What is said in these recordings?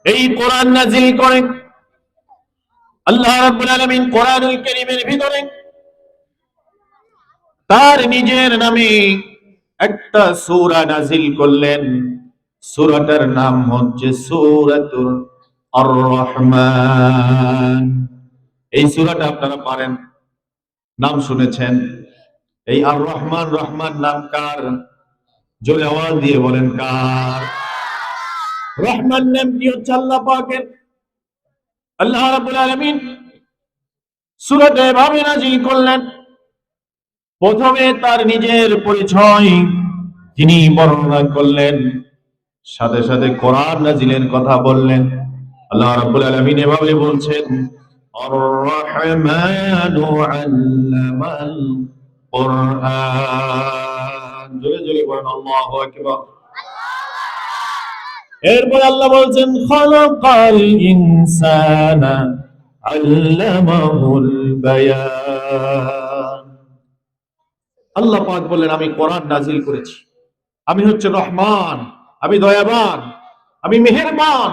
এই কোরআন নাজিল করেন আল্লাহ রাব্বুল আলামিন কোরআনুল কারীমের ভিতরে তার নিজের নামে একটা সূরা নাজিল করলেন। সূরাটার নাম হচ্ছে সূরাতুল আর-রহমান। এই সূরাটা আপনারা পারেন, নাম শুনেছেন। এই আর রহমান, রহমান নাম কার? জোরে আওয়াজ দিয়ে বলেন কার? রহমান নামটি হচ্ছে আল্লাহ পাকের। আল্লাহ রাব্বুল আলামিন সূরাটা এভাবে নাজিল করলেন, প্রথমে তার নিজের পরিচয় তিনি বর্ণনা করলেন, সাথে সাথে কোরআন নাজিলের কথা বললেন। আল্লাহ রাব্বুল আলামিন এভাবে বলছেন, আর রহমানু আল্লামাল কোরআন। জোরে জোরে বলেন আল্লাহু আকবার। এরপর আল্লাহ বলছেন, খালাকাল ইনসানা আল্লামাহুল বায়ান। আল্লাহ পাক বললেন, আমি কোরআন নাজিল করেছি, আমি হচ্ছে রহমান, আমি দয়াবান, আমি মেহেরবান,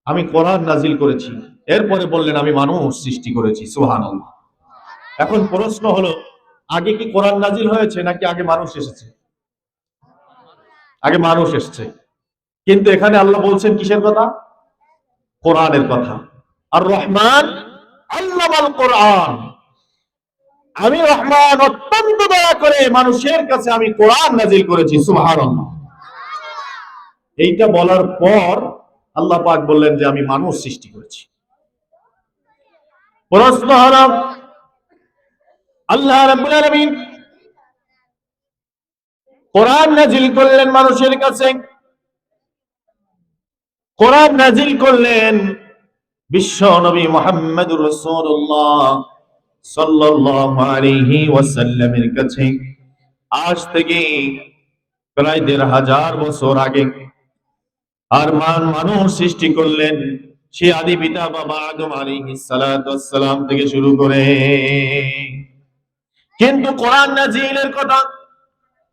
আমি কোরআন নাজিল করেছি। এরপরে বললেন, আমি মানুষ সৃষ্টি করেছি। সুবহানাল্লাহ। এখন প্রশ্ন হলো, আগে কি কোরআন নাজিল হয়েছে নাকি আগে মানুষ এসেছে? আগে মানুষ এসেছে, কিন্তু এখানে আল্লাহ বলছেন কিসের কথা? কোরআনের কথা। আর রহমান আল্লামাল কোরআন, আমি রহমান অত্যন্ত দয়া করে মানুষের কাছে আমি কোরআন নাজিল করেছি। সুবহানাল্লাহ। এইটা বলার পর আল্লাহ পাক বললেন যে আমি মানুষ সৃষ্টি করেছি। প্রশ্ন হলো, আল্লাহ রাব্বুল আলামিন কোরআন নাজিল করলেন মানুষের কাছে, কোরআন নাজিল করলেন বিশ্ব নবী মুহাম্মদুর রাসূলুল্লাহ সাল্লাল্লাহু আলাইহি ওয়াসাল্লামের কাছে। আজ থেকে প্রায় ১৫০০ বছর আগে। আর মানুষ সৃষ্টি করলেন সে আদি পিতা বাবা আদম আলাইহিস সালাতু ওয়াস সালাম থেকে শুরু করে। কিন্তু কোরআন নাজিলের কথা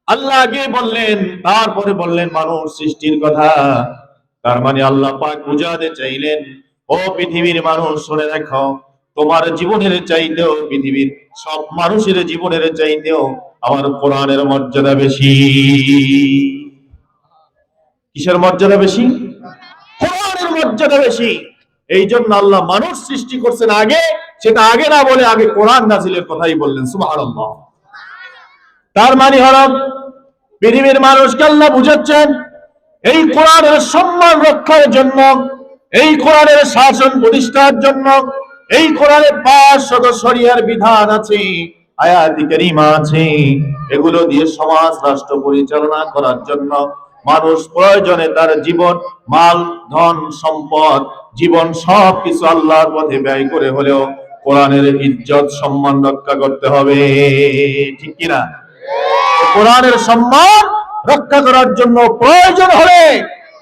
আল্লাহ আগে বললেন, তারপরে বললেন মানুষ সৃষ্টির কথা। তার মানে আল্লাহ পাক বুঝাতে চাইলেন, ও পৃথিবীর মানুষ শুনে রাখো, তোমার জীবনের চাইতেও, পৃথিবীর সব মানুষের জীবনের চাইতেও আমার কোরআনের মর্যাদা বেশি। কিসের মর্যাদা বেশি? কোরআনের মর্যাদা বেশি। এই জন্য আল্লাহ মানুষ সৃষ্টি করছেন আগে, সেটা আগে না বলে আগে কোরআন নাজিলের কথাই বললেন। সুবহানাল্লাহ। তার মানে হলো পৃথিবীর মানুষকে আল্লাহ বুঝাচ্ছেন, এই কোরআনের সম্মান রক্ষার জন্য, এই কোরআনের শাসন প্রতিষ্ঠার জন্য, এই কোরআনের 500 শরিয়ার বিধান আছে, আয়াত কারীমা আছে, এগুলো দিয়ে সমাজ রাষ্ট্র পরিচালনা করার জন্য মানুষ প্রয়োজনে তার জীবন, মাল, ধন, সম্পদ, জীবন সবকিছু আল্লাহর পথে ব্যয় করে হলেও কোরআনের ইজ্জত সম্মান রক্ষা করতে হবে। ঠিক কিনা? কোরআনের সম্মান রক্ষা করার জন্য প্রয়োজন হলে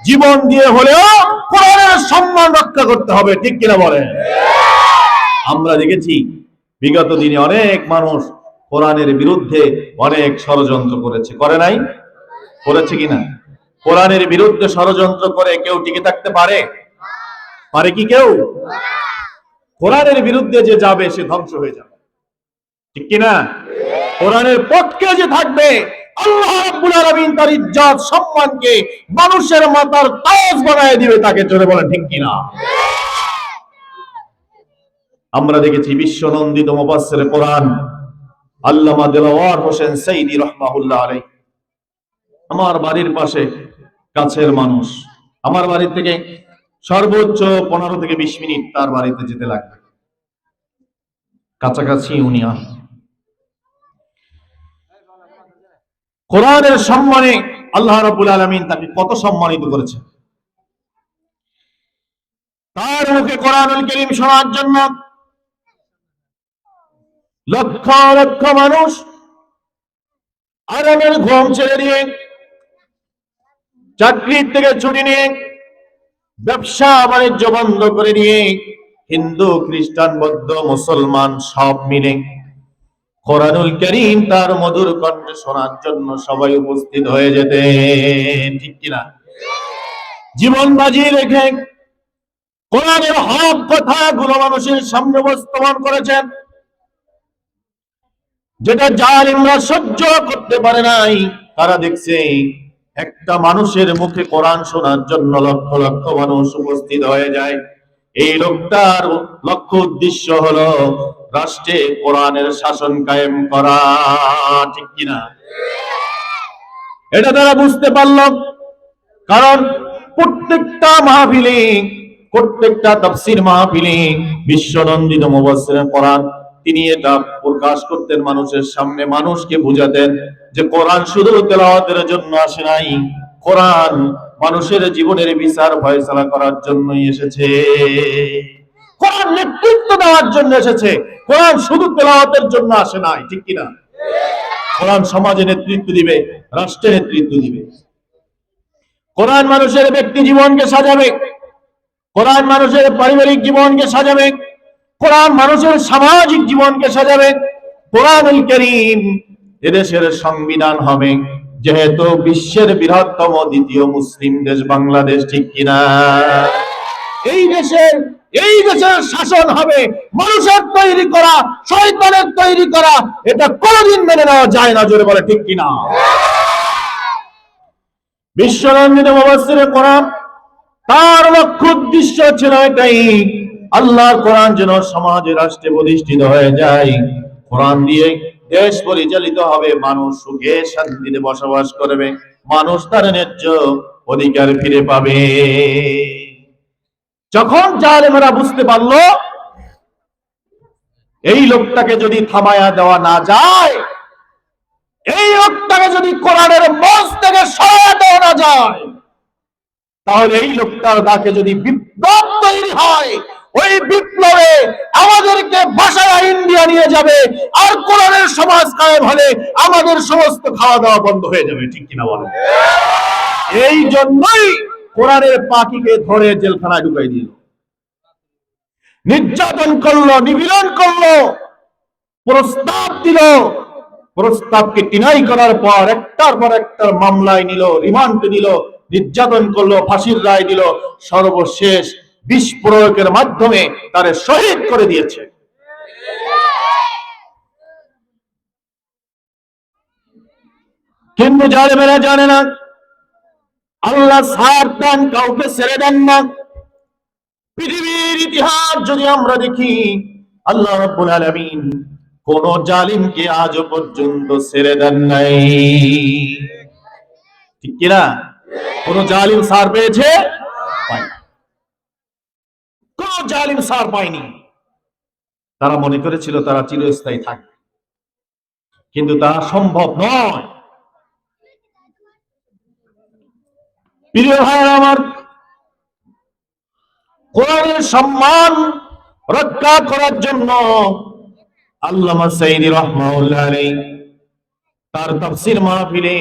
জীবন দিয়ে হলেও কোরআনের সম্মান রক্ষা করতে হবে। ঠিক কিনা বলেন? আমরা দেখেছি বিগত দিনে অনেক মানুষ কোরআনের বিরুদ্ধে অনেক ষড়যন্ত্র করেছে, করে নাই? করেছে কিনা? কোরআনের বিরুদ্ধে ষড়যন্ত্র করে কেউ টিকে থাকতে পারে? পারে কি কেউ? কোরআনের বিরুদ্ধে যে যাবে সে ধ্বংস হয়ে যাবে। ঠিক কিনা? কোরআনের পক্ষে যে থাকবে আল্লাহ রাব্বুল আলামিন তার ইজ্জত সম্মানকে মানুষের মাথার তাজ বানায় দিবে তাকে। জোরে বলেন ঠিক কিনা? আমরা দেখেছি বিশ্ব নন্দিত মুফাসসির কোরআন আল্লামা দেলাওয়ার হোসেন সাইদি রাহমাহুল্লাহ আলাইহি, আমার বাড়ির পাশে, কাছের মানুষ। আমার বাড়ি থেকে সর্বোচ্চ 15 থেকে 20 মিনিট তার বাড়িতে যেতে লাগবে, কাছাকাছি উনি। কোরআনের সম্মানে আল্লাহ রাব্বুল আলামিন তাকে কত সম্মানিত করেছে। তার মুখে কোরআনুল কারীম শোনার জন্য লক্ষ লক্ষ মানুষ আরামের ঘুম ছেড়ে দিয়ে, চাকরির থেকে ছুটি নিয়ে, ব্যবসা বাণিজ্য বন্ধ করে দিয়ে, হিন্দু, খ্রিস্টান, বৌদ্ধ, মুসলমান সব মিলে কোরআনুল কারীম তার মধুর কণ্ঠে শোনার জন্য সবাই উপস্থিত হয়ে যেতেন। ঠিক কিনা? জীবন বাজি রেখে কোরআনের হক কথাগুলো মানুষের সামনে উপস্থাপন করেছেন, যেটা জালিমরা সহ্য করতে পারে নাই। তারা দেখছে একটা মানুষের মুখে কোরআন শোনার জন্য লক্ষ লক্ষ মানুষ উপস্থিত হয়ে যায়। এই লোকটার লক্ষ্য উদ্দেশ্য হলো রাষ্ট্রে কোরআনের শাসন কায়েম করা, ঠিক কিনা? এটা তারা বুঝতে পারল। কারণ প্রত্যেকটা মাহফিলে, প্রত্যেকটা তাফসীর মাহফিলে বিশ্বনন্দিত মুফাসসির কোরআন তিনি এটা প্রকাশ করতেন মানুষের সামনে, মানুষকে বুঝাতেন যে কোরআন শুধু তেলাওয়াতের জন্য আসে নাই, কোরআন মানুষের জীবনের বিচার ফয়সালা করার জন্যই এসেছে, কোরআন নেতৃত্ব দেওয়ার জন্য এসেছে। কোরআন শুধু তেলাওয়াতের জন্য আসে নাই, ঠিক কিনা? কোরআন সমাজে নেতৃত্ব দিবে, রাষ্ট্রে নেতৃত্ব দিবে। কোরআন মানুষের ব্যক্তি জীবনকে সাজাবে, কোরআন মানুষের পারিবারিক জীবনকে সাজাবে, কোরআন মানুষের সামাজিক জীবনকে সাজাবে। কোরআনুল কারীম এদেশের সংবিধান হবে, যেহেতু বিশ্বের বৃহত্তম দ্বিতীয় মুসলিম দেশ বাংলাদেশ, ঠিক কিনা? এই দেশের শাসন হবে মানুষের তৈরি করা, শয়তানের তৈরি করা। এটা কোনদিন মেনে নেওয়া যায় না, জোরে বলে ঠিক কিনা? বিশ্বনন্দিত মুফাসসির কোরআন তার লক্ষ্য উদ্দেশ্য ছিল এটাই, আল্লাহর কোরআন যেন সমাজে রাষ্ট্রে প্রতিষ্ঠিত হয়ে যায়, কোরআন দিয়ে দেশ পরিচালিত হবে, মানুষ সুখে শান্তিতে বসবাস করবে, মানুষ তার ন্যায্য অধিকার ফিরে পাবে। যখন জালেমেরা বুঝতে পারলো এই লোকটাকে যদি থামায়া দেওয়া না যায়, এই লোকটাকে যদি কোরআনের মঞ্চ থেকে সরায়া দেওয়া না যায়, তাহলে এই লোকটার ডাকে যদি বিপ্লব তৈরি হয়, ওই বিপ্লবে আমাদেরকে বাসায় ইন্ডিয়া নিয়ে যাবে, আর কোরআনের সমাজ কায়েম হলে আমাদের সমস্ত খাওয়া দাওয়া বন্ধ হয়ে যাবে, ঠিক কিনা বলেন? এই জন্যই কোরআনের পাখিকে ধরে জেলখানায় ঢুকাই দিল, নির্যাতন করলো, নিপীড়ন করলো, প্রস্তাব দিল, প্রস্তাবকে ডিনাই করার পর একটার পর একটা মামলায় নিল, রিমান্ডে নিল, নির্যাতন করলো, ফাঁসির রায় দিল, সর্বশেষ বিষ প্রয়োগের মাধ্যমে তারে শহীদ করে দিয়েছে। কিন্তু জালেমেরা জানে না আল্লাহ ছাড় দেন, কাউকে ছেড়ে দেন না। পৃথিবীর ইতিহাস যদি আমরা দেখি, আল্লাহ রাব্বুল আলামিন কোন জালিমকে আজও পর্যন্ত ছেড়ে দেন নাই, ঠিক কিনা? কোন জালিম ছাড় পেয়েছে? কোন জালিম ছাড় পায়নি। তারা মনে করেছিল তারা চিরস্থায়ী থাকবে, কিন্তু তা সম্ভব নয়। প্রিয় ভাইয়েরা আমার, কোরআনের সম্মান রক্ষা করার জন্য আল্লামা সাইয়্যিদি রাহমাতুল্লাহ আলাইহি তার তাফসীর মাহফিলে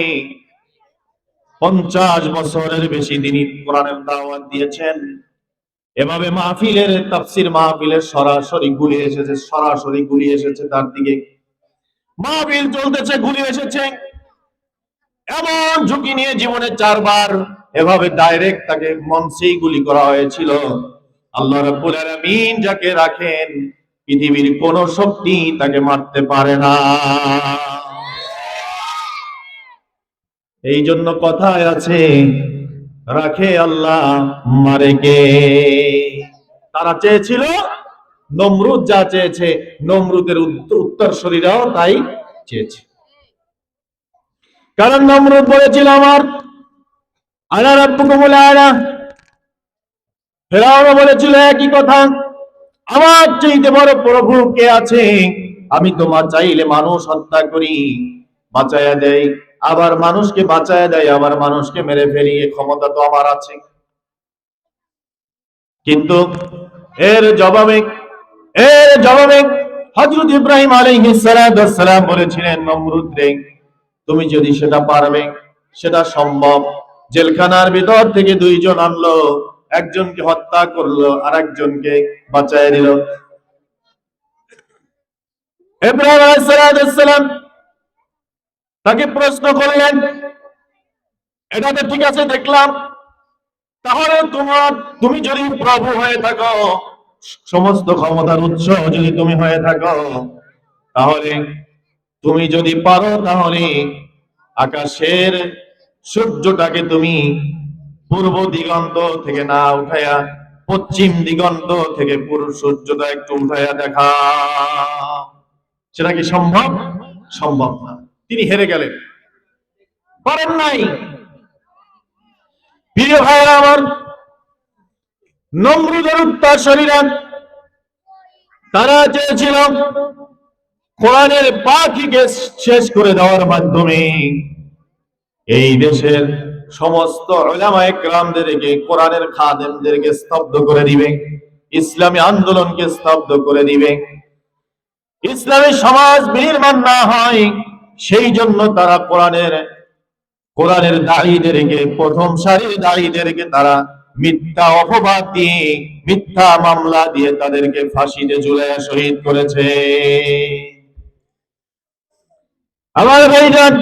50 বছরের বেশি তিনি কোরআনের দাওয়াত দিয়েছেন। এভাবে মাহফিলের তাফসীর মাহফিলের সরাসরি গুলি এসেছে তার দিকে। মাহফিল চলতেছে, গুলি এসেছে, এমন ঝুঁকি নিয়ে জীবনে 4 বার এভাবে ডাইরেক্ট তাকে মঞ্চেই গুলি করা হয়েছিল। আল্লাহ রাব্বুল আলামিন যাকে রাখেন, পৃথিবীর কোন শক্তি তাকে মারতে পারে না। এই জন্য কথায় আছে, রাখে আল্লাহ, মারে কে? তারা চেয়েছিল, নমরুদ যা চেয়েছে, নমরুদের উত্তরসূরিরাও তাই চেয়েছে। কারণ নমরুদ বলেছিল আনা রাব্বুকুমুল আলা, ফেরাউন বলেছিল একই কথা, আমার চাইতে বড় প্রভু কে আছে? আমি তোমার চাইলে মানুষ হত্যা করি, বাঁচায়া দেয়, আবার মানুষকে বাঁচায়া দেয়, আবার মানুষকে মেরে ফেলি, এই ক্ষমতা তো আমার আছে। কিন্তু এর জবাবে হযরত ইব্রাহিম আলাইহিস সালাম বলেছিলেন, নমরুদ রে, তুমি যদি সেটা পারবে, সেটা সম্ভব। জেলখানার ভিতর থেকে 2 জন আনলো, একজনকে হত্যা করলো, আর একজনকে বাঁচায় দিল। ইব্রাহিম আলাইহিস সালাম তাকে প্রশ্ন করলেন, এটা তো ঠিক আছে দেখলাম, তাহলে তুমি যদি প্রভু হয়ে থাকো, সমস্ত ক্ষমতার উৎস যদি তুমি হয়ে থাকো, তাহলে তুমি যদি পারো, তাহলে আকাশের সূর্যটাকে তুমি পূর্ব দিগন্ত থেকে না উঠাইয়া পশ্চিম দিগন্ত থেকে পুরো সূর্যটা একটু উঠাইয়া দেখা। সেটা কি সম্ভব? সম্ভব না। তিনি হেরে গেলেন, পারেন নাই। প্রিয় ভাইরা আমার, নমরুদের উত্তরসূরিরা তারা চেয়েছিল কোরআনের পাখিকে শেষ করে দেওয়ার মাধ্যমে এই দেশের সমস্ত উলামায়ে কেরামদেরকে, কোরআনের খাদেমদেরকে স্তব্ধ করে দিবে, ইসলামী আন্দোলনকে স্তব্ধ করে দিবে, ইসলামী সমাজ বিনির্মাণ না হয় সেই জন্য তারা কোরআনের দায়ীদেরকে, প্রথম সারির দায়ীদেরকে তারা মিথ্যা অপবাদ দিয়ে, মিথ্যা মামলা দিয়ে তাদেরকে ফাঁসিতে ঝুলাইয়া শহীদ করেছে। আমার ভাইজান,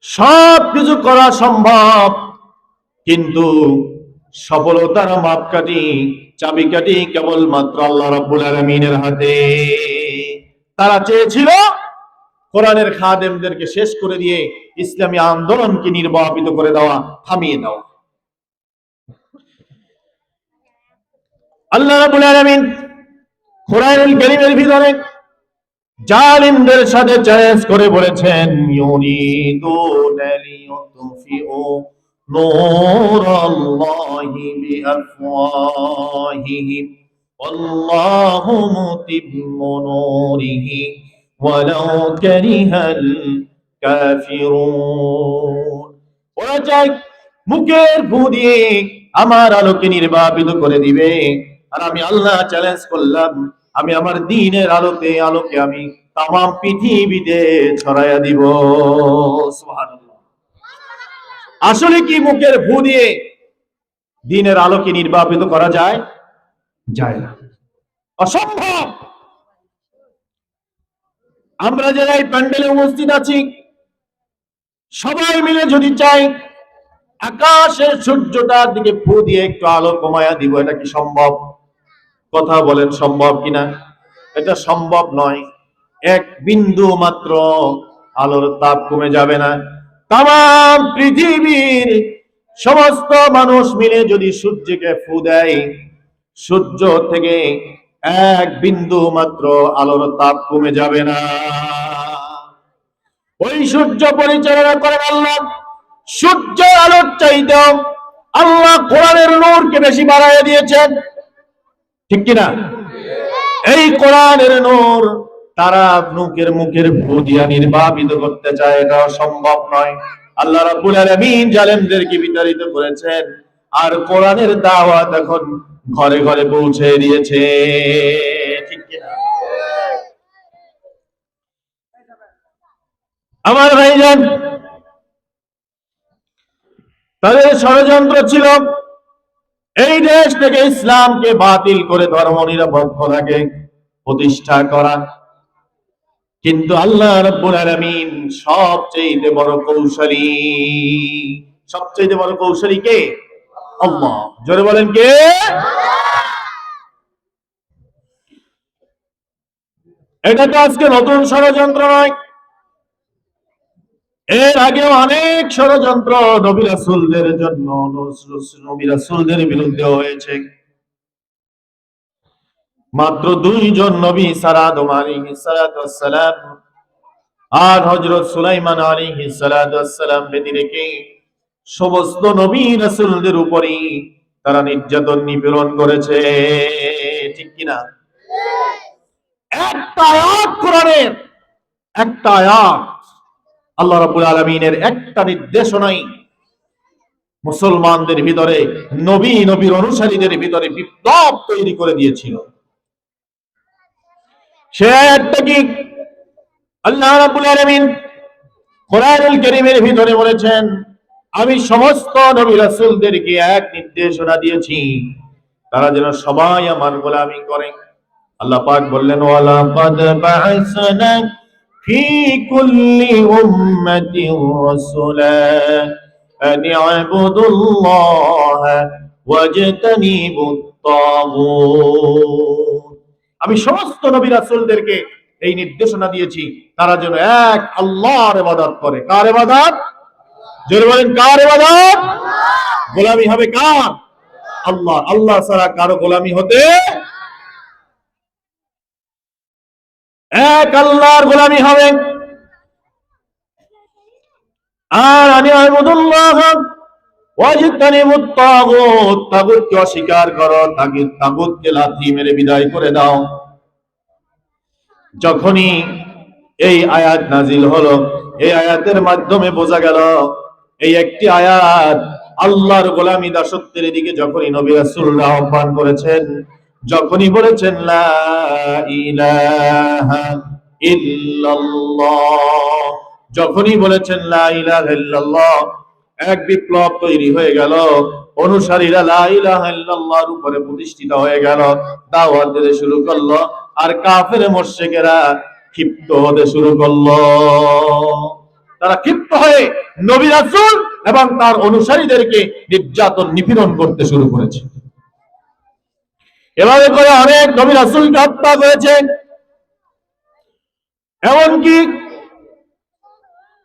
সব কিছু করা সম্ভব, কিন্তু সফলতার মাপকাঠি, চাবিকাঠি কেবলমাত্র আল্লাহ রাব্বুল আলামিনের হাতে। তারা চেয়েছিল কোরআনের খাদেমদেরকে শেষ করে দিয়ে ইসলামী আন্দোলনকে নির্বাপিত করে দেওয়া, থামিয়ে দেওয়া। আল্লাহ রাব্বুল আলামিন কোরআনুল কারীমের ভিতরে জালিমদের সাথে চ্যালেঞ্জ করে বলেছেন, ইউরিদুনা লিইউতফিউ নূরাল্লাহি বিআফওয়াহিহিম ওয়াল্লাহু মুতিম্মু নূরিহি ওয়ালাউ কারিহাল কাফিরুন। ওরা চায় মুখের ফু দিয়ে আমার আলোকে নির্বাপিত করে দিবে, আর আমি আল্লাহ চ্যালেঞ্জ করলাম, আমি আমার দ্বীনের আলোকে আমি তামাম পৃথিবীতে ছড়াইয়া দিব। সুবহানাল্লাহ। আসলে কি মুখের ফু দিয়ে দ্বীনের আলোকে নির্বাপিত করা যায়? যায় না, অসম্ভব। আমরা যারা এই প্যান্ডেলে উপস্থিত আছি, সবাই মিলে যদি চাই আকাশের সূর্যটার দিকে ফু দিয়ে একটু আলো কমায়া দিব, এটা কি সম্ভব? কথা বলেন, সম্ভব কিনা? এটা সম্ভব নয়। এক বিন্দু মাত্র আলোর তাপ কমে যাবে না। তাম পৃথিবীর সমস্ত মানুষ মিলে যদি সূর্যকে ফু দেয়, সূর্য থেকে এক বিন্দু মাত্র আলোর তাপ কমে যাবে না। ওই সূর্য পরিচালনা করেন আল্লাহ। সূর্যের আলোর চাইতেও আল্লাহ কোরআনের নূরকে বেশি বাড়াইয়া দিয়েছেন, ঠিক কিনা? এই কোরআনের নূর তারা মুখের ফু দিয়া নির্বাপিত করতে চায়, এটা সম্ভব নয়। আল্লাহ রাব্বুল আলামিন জালেমদেরকে বিতাড়িত করেছেন, আর কোরআনের দাওয়াত এখন ঘরে ঘরে পৌঁছে দিয়েছে, ঠিক কিনা? আমার ভাইজান, তাদের ষড়যন্ত্র ছিল এই দেশ থেকে ইসলামকে বাতিল করে ধর্ম নিরপেক্ষতাকে প্রতিষ্ঠা করা। কিন্তু আল্লাহ রাব্বুল আলামিন সবচেয়ে বড় কৌশলী কে? আল্লাহ। জোরে বলেন, কে? এটা তো আজকে নতুন ষড়যন্ত্র নয়, এর আগেও অনেক ষড়যন্ত্র নবী রাসূলদের জন্য, নবী রাসূলদের বিরুদ্ধে হয়েছে। মাত্র দুইজন নবী ছাড়া, আদম আলাইহিস সালাতু ওয়াস সালাম আর হযরত সুলাইমান আলাইহিস সালাতু ওয়াস সালাম ব্যতিরেকে সমস্ত নবী রাসূলদের উপরই তারা নির্যাতন নিপীড়ন করেছে, ঠিক কিনা? একটা আয়াত কোরআনের, একটা আয়াত আল্লাহ রাব্বুল আলামিনের একটা নির্দেশনাই মুসলমানদের ভিতরে, নবীর অনুসারীদের ভিতরে বিপ্লব তৈরি করে দিয়েছিল। সে আয়াতটা কি? আল্লাহ রাব্বুল আলামিন কোরআনুল কারীমের ভিতরে বলেছেন, আমি সমস্ত নবী রাসূলদেরকে এক নির্দেশনা দিয়েছি, তারা যেন সবাই আমার গোলামি করে। আল্লাহ পাক বললেন, ওয়ালাকাদ বা'আসনা ফি কুল্লি উম্মাতির রাসূলা আন ইউবুদুল্লাহ ওয়াজতানিবুত তাগুত। আমি সমস্ত নবী রাসূলদেরকে এই নির্দেশনা দিয়েছি তারা যেন এক আল্লাহর ইবাদত করে। কার ইবাদত? জোরে বলেন, কার ইবাদত? গোলামি হবে কার? আল্লাহ। আল্লাহ ছাড়া কারো গোলামি হতে, এক আল্লাহর গোলামি হবে। আর আনি আবুদুল্লাহ ওয়াজতানিবুত তাগুত, তাগুতকে অস্বীকার করো, তাগুতকে লাথি মেরে বিদায় করে দাও। যখনই এই আয়াত নাজিল হলো, এই আয়াতের মাধ্যমে বোঝা গেল এই একটি আয়াত আল্লাহর গোলামি দাসত্বের দিকে যখনই নবী রাসূলরা আহ্বান করেছেন, যখনই বলেছেন লা ইলাহা ইল্লাল্লাহ, যখনই বলেছেন লা ইলাহা ইল্লাল্লাহ, এক বিপ্লব তৈরি হয়ে গেল। অনুসারীরা লা ইলাহা ইল্লাল্লাহর উপরে প্রতিষ্ঠিত হয়ে গেল, দাওয়াত দিতে শুরু করলো। আর কাফের মুশরিকেরা ক্ষিপ্ত হতে শুরু করলো। তারা ক্ষিপ্ত হয়ে নবী রাসূল এবং তার অনুসারীদেরকে নির্যাতন নিপীড়ন করতে শুরু করেছে। এভাবে করে অনেক নবী রাসূলকে হত্যা করেছে। এমনকি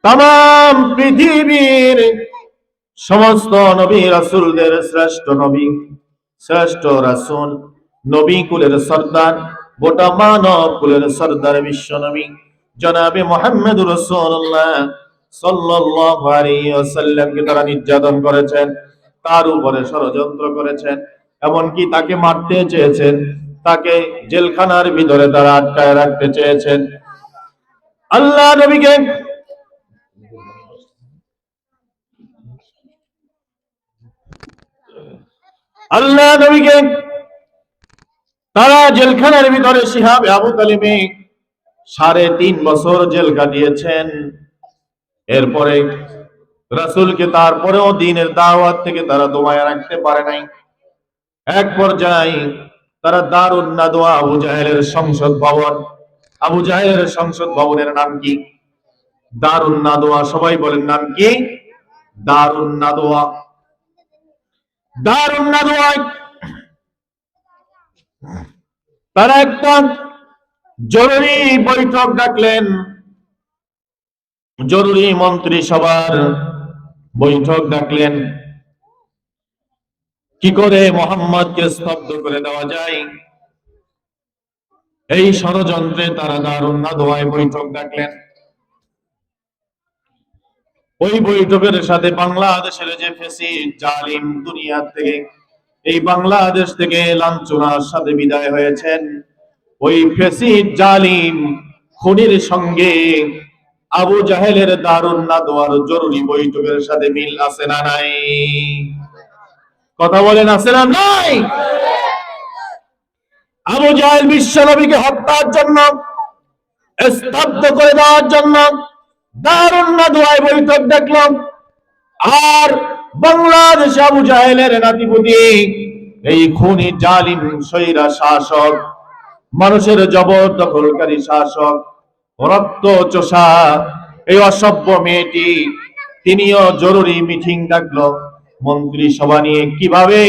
তাম পৃথিবীর সমস্ত নবী রাসূলদের শ্রেষ্ঠ নবী, শ্রেষ্ঠ রাসূল, নবী কুলের সর্দার, গোটা মানব কুলের সর্দার, বিশ্ব নবী জনাবে মুহাম্মদুর রাসূলুল্লাহ সাল্লাল্লাহু আলাইহি ওয়াসাল্লামকে তারা নির্যাতন করেছেন, তার উপরে ষড়যন্ত্র করেছেন, এমনকি তাকে মারতে চেয়েছেন, তাকে জেলখানার ভিতরে তারা আটকায় রাখতে চেয়েছেন। আল্লাহ নবীকে তারা জেলখানার ভিতরে শিহাবে আবু তালিবে 3.5 বছর জেল কাটিয়েছেন। এরপরে রাসূলকে তারপরেও দ্বীনের দাওয়াত থেকে তারা দমায় রাখতে পারে নাই। এক পর্যায়ে তারা দারুন নাদওয়া, আবু জাহেলের সংসদ ভবন, আবু জাহেলের সংসদ ভবনের নাম কি? দারুন নাদওয়া। সবাই বলেন নাম কি? দারুন নাদওয়া। দারুন নাদওয়ায় তারা একটা জরুরি বৈঠক ডাকলেন, জরুরি মন্ত্রিসভার বৈঠক ডাকলেন। কি করে মুহাম্মদকে স্তব্ধ করে দেওয়া যায়, এই ষড়যন্ত্রে তারা দারুন নাদওয়ায় বৈঠক ডাকলেন। ওই বৈঠকের সাথে বাংলাদেশের যে ফ্যাসিস্ট জালিম দুনিয়া থেকে, এই বাংলাদেশ থেকে লাঞ্ছনার সাথে বিদায় হয়েছেন, ওই ফ্যাসিস্ট জালিম খুনির সঙ্গে আবু জাহেলের দারুন নাদওয়ার জরুরি বৈঠকের সাথে মিল আছে না নাই? কথা বলেন, আছে না নাই? আবু জাহেল বিশ্বনবীকে হত্যার জন্য, স্তব্ধ করে দেওয়ার জন্য দারুন নাদওয়ায় বৈঠক দেখলাম। আর বাংলাদেশে আবু জাহেলের নাতিপুতি, এই খুনি জালিম সৈরা শাসক, মানুষের জবরদখলকারী শাসক, রক্ত চোষা এই অসভ্য মেয়েটি, তিনিও জরুরি মিটিং ডাকলো মন্ত্রিসভা নিয়ে। কিভাবে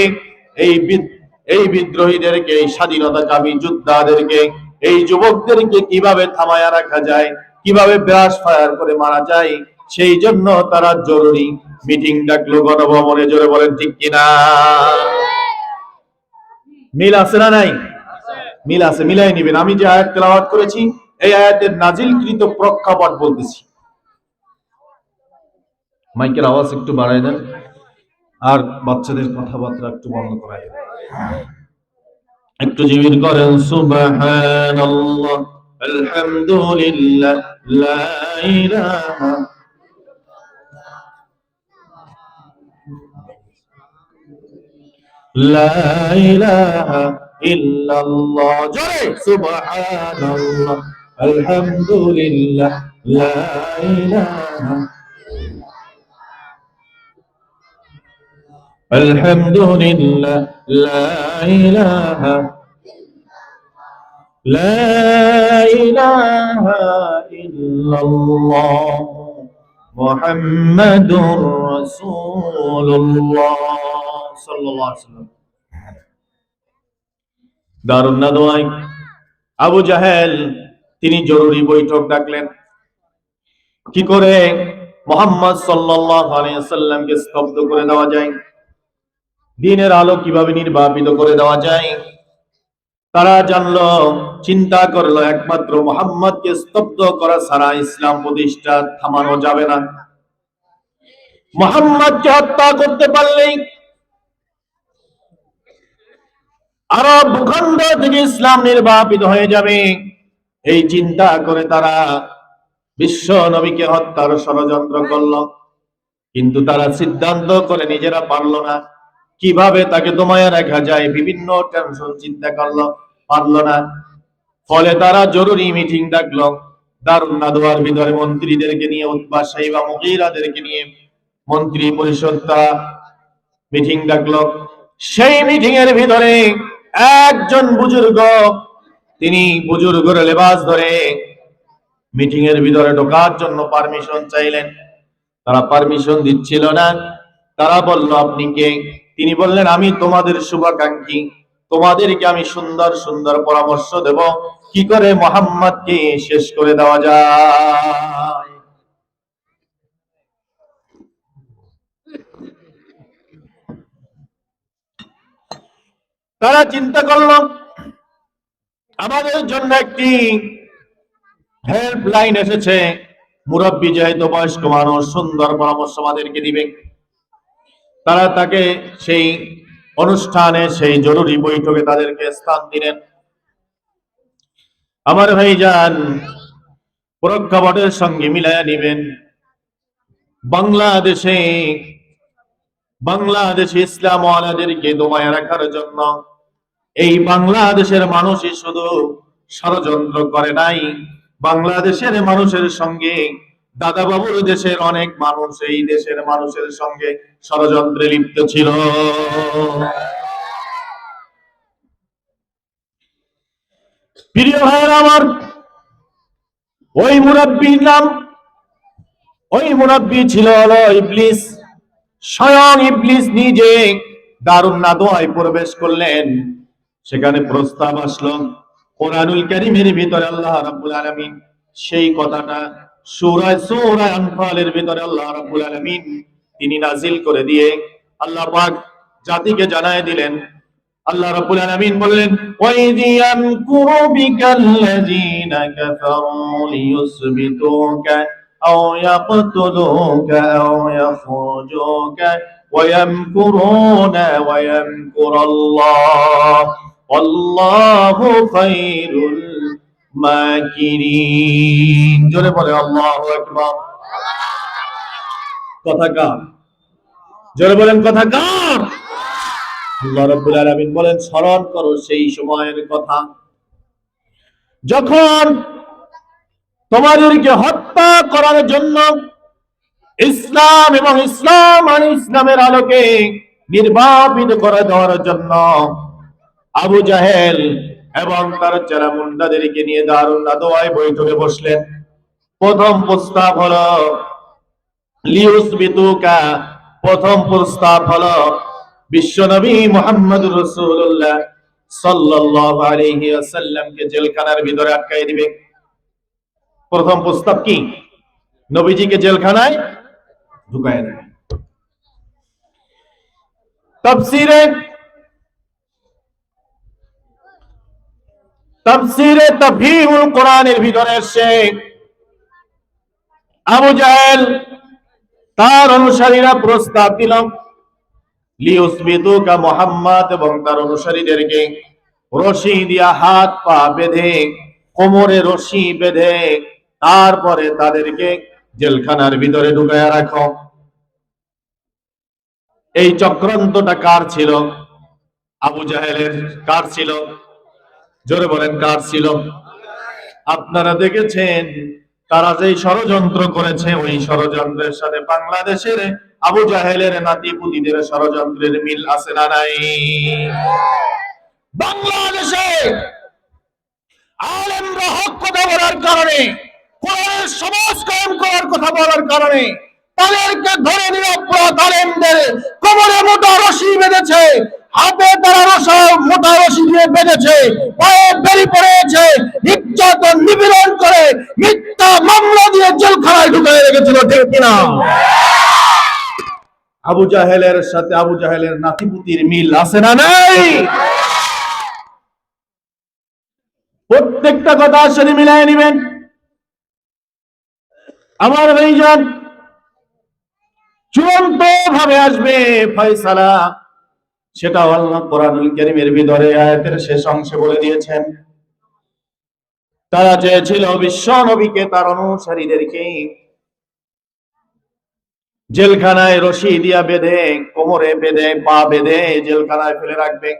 এই বিদ্রোহীদেরকে, এই স্বাধীনতাকামী যোদ্ধাদেরকে, এই যুবকদেরকে কিভাবে থামায়া রাখা যায়, কিভাবে ব্রাশ ফায়ার করে মারা যায়, সেই জন্য তারা জরুরি মিটিং ডাকলো গণভবনে। জোরে বলেন ঠিক কিনা? মিল আছে না নাই? মিল আছে, মিলাই নিবেন। আমি যে আয়াত তেলাওয়াত করেছি, এই আয়াতের নাজিলকৃত প্রেক্ষাপট বলতেছি। মাইকের আওয়াজ একটু বাড়ায় দেন, আর বাচ্চাদের কথাবার্তা একটু বন্ধ করায় দেন। একটু জিকির করেন সুবহানাল্লাহ, আলহামদুলিল্লাহ, লা ইলাহা লা ইলাহা ইল্লাল্লাহ। জোরে সুবহানাল্লাহ, আলহামদুলিল্লাহ, লা ইলাহা আলহামদুলিল্লাহ, লা ইলাহা লা ইলাহা ইল্লাল্লাহ মুহাম্মাদুর রাসূলুল্লাহ সাল্লাল্লাহু আলাইহি ওয়াসাল্লাম। দারুন নাদওয়ায় আবু জাহেল তিনি জরুরি বৈঠক ডাকলেন। কি করে মুহাম্মদ সাল্লাল্লাহু আলাইহি ওয়াসাল্লামকে স্তব্ধ করে দেওয়া যায়, দ্বীনের আলো কিভাবে নির্বাপিত করে দেওয়া যায়, তারা জানলো, চিন্তা করলো একমাত্র মুহাম্মদকে স্তব্ধ করা ছাড়া ইসলাম প্রতিষ্ঠা থামানো যাবে না। মুহাম্মদকে হত্যা করতে পারলেই আরব ভূখণ্ড থেকে ইসলাম নির্বাপিত হয়ে যাবে। এই চিন্তা করে তারা বিশ্ব নবীকে হত্যার ষড়যন্ত্র করলো, কিন্তু তারা সিদ্ধান্ত করে নিজেরা পারলো না কিভাবে তাকে দমায়ে রাখা যায়। বিভিন্ন টেনশন চিন্তা করলো, পারলো না। ফলে তারা জরুরি মিটিং ডাকলো দারুন নাদওয়ার ভিতরে, মন্ত্রীদেরকে নিয়ে, উতবা সাইবা মুগীরাদেরকে নিয়ে মন্ত্রী পরিষদ তারা মিটিং ডাকলো। সেই মিটিং এর ভিতরে একজন বুজুর্গ, তিনি বুজুর্গের লেবাস ধরে মিটিং এর ভিতরে ঢোকার জন্য পারমিশন চাইলেন। তারা পারমিশন দিচ্ছিল না। তারা বলল, আপনি কে? তিনি বললেন, আমি তোমাদের শুভাকাঙ্ক্ষী, তোমাদেরকে আমি সুন্দর সুন্দর পরামর্শ দেব কি করে মুহাম্মদকে শেষ করে দেওয়া যায়। তারা চিন্তা করল, আমাদের জন্য একটি হেল্পলাইন এসেছে, মুরব্বী যেহেতু বয়স্ক মানুষ, সুন্দর পরামর্শ আমাদেরকে দিবে। তারা তাকে সেই অনুষ্ঠানে, সেই জরুরি বৈঠকে তাদেরকে স্থান দিলেন। আমার ভাইজান, প্রেক্ষাপটের সঙ্গে মিলায়া নিবেন, বাংলাদেশে ইসলাম ওয়ালাদেরকে দমায় রাখার জন্য এই বাংলাদেশের মানুষই শুধু ষড়যন্ত্র করে নাই, বাংলাদেশের মানুষের সঙ্গে দাদা বাবুর দেশের অনেক মানুষ এই দেশের মানুষের সঙ্গে ষড়যন্ত্রে লিপ্ত ছিল। প্রিয় ভাইয়ের আমার, ওই মুরব্বীর নাম, ওই মুরব্বী ছিল হলো ইবলিস। স্বয়ং ইবলিস নিজে দারুন নাদওয়ায় প্রবেশ করলেন। সেখানে প্রস্তাব আসলো, কোরআনুল কারীমের ভিতরে আল্লাহ রাব্বুল আলামিন সেই কথাটা সূরা আনফালের ভিতরে আল্লাহ রাব্বুল আলামিন তিনি নাজিল করে দিয়ে আল্লাহ পাক জাতিকে জানায় দিলেন। আল্লাহ রাব্বুল আলামিন বললেন, ওয়াইয ইয়ামকুরু বিকাল্লাযীনা কাফারু লিয়ুসবিতুকা আও ইয়াকতুলুকা আও ইয়াখরুজুকা ওয়া ইয়ামকুরুনা ওয়া ইয়ামকুরুল্লাহ আল্লাহু খায়রুল মাকিরিন। জোরে বলে আল্লাহু আকবার। কথা কার? জোরে বলেন, কথা কার? আল্লাহ রাব্বুল আলামিন বলেন, স্মরণ করো সেই সময়ের কথা যখন তোমাদেরকে হত্যা করার জন্য ইসলাম এবং ইসলাম আর ইসলামের আলোকে নির্বাপিত করে দেওয়ার জন্য আবু জাহেল এবং তার চেলা মুন্ডাদেরকে নিয়ে দারুন নাদওয়ায় বৈঠকে বসলেন। প্রথম প্রস্তাব হলো লিউসবিতুকা, প্রথম প্রস্তাব হলো বিশ্বনবী মুহাম্মদুর রাসূলুল্লাহ সাল্লাল্লাহু আলাইহি ওয়াসাল্লামকে জেলখানার ভিতরে আটকায় দিবে। প্রথম প্রস্তাব কি? নবীজিকে জেলখানায় ঢুকায় দেবে। তাফসীরে তাফহিমুল কোরআনের ভিতরে এসে আবু জাহেল তার অনুসারীরা প্রস্তাব দিল, লিউসবিতুকা, মুহাম্মদ এবং তার অনুসারীদেরকে রশি দিয়া হাত পা বেঁধে, কোমরে রশি বেঁধে তারপরে তাদেরকে জেলখানার ভিতরে ঢুকায়া রাখো। এই চক্রান্তটা কার ছিল? আবু জাহেলের। কার ছিল? জোরে বলেন, কার ছিল? আপনারা দেখেছেন তারা যে ষড়যন্ত্র করেছে, ওই ষড়যন্ত্রের সাথে বাংলাদেশের আবু জাহেলের নাতিপুতিদের ষড়যন্ত্রের মিল আছে না নাই? বাংলাদেশে আলেমরা হক কথা বলার কারণে, কোরআনের সমাজ কায়েম করার কথা বলার কারণে তাদেরকে ধরে নিয়ে অপরাধ আলেমদের কোমরে মোটা রশি বেঁধেছে, হাতে তারা মোটা রশি দিয়ে বেঁধেছে, পায়ে বেরি পড়েছে, নির্যাতন নিপীড়ন করে মিথ্যা মামলা দিয়ে জেলখানায় ঢুকিয়ে রেখেছিল, ঠিক কিনা? আবু জাহেলের সাথে আবু জাহেলের নাতিপুতির মিল আছে না নাই? প্রত্যেকটা কথা সাথে মিলাই নিবেন আমার ভাইজান। চূড়ান্ত ভাবে আসবে ফয়সালা, সেটা আল্লাহ কোরআনুল কারীমের ভিতরে আয়াতের শেষ অংশে বলে দিয়েছেন। তারা চেয়েছিল বিশ্ব নবীকে, তার অনুসারীদেরকে জেলখানায় রশি দিয়া বেঁধে, কোমরে বেঁধে, পা বেঁধে জেলখানায় ফেলে রাখবে,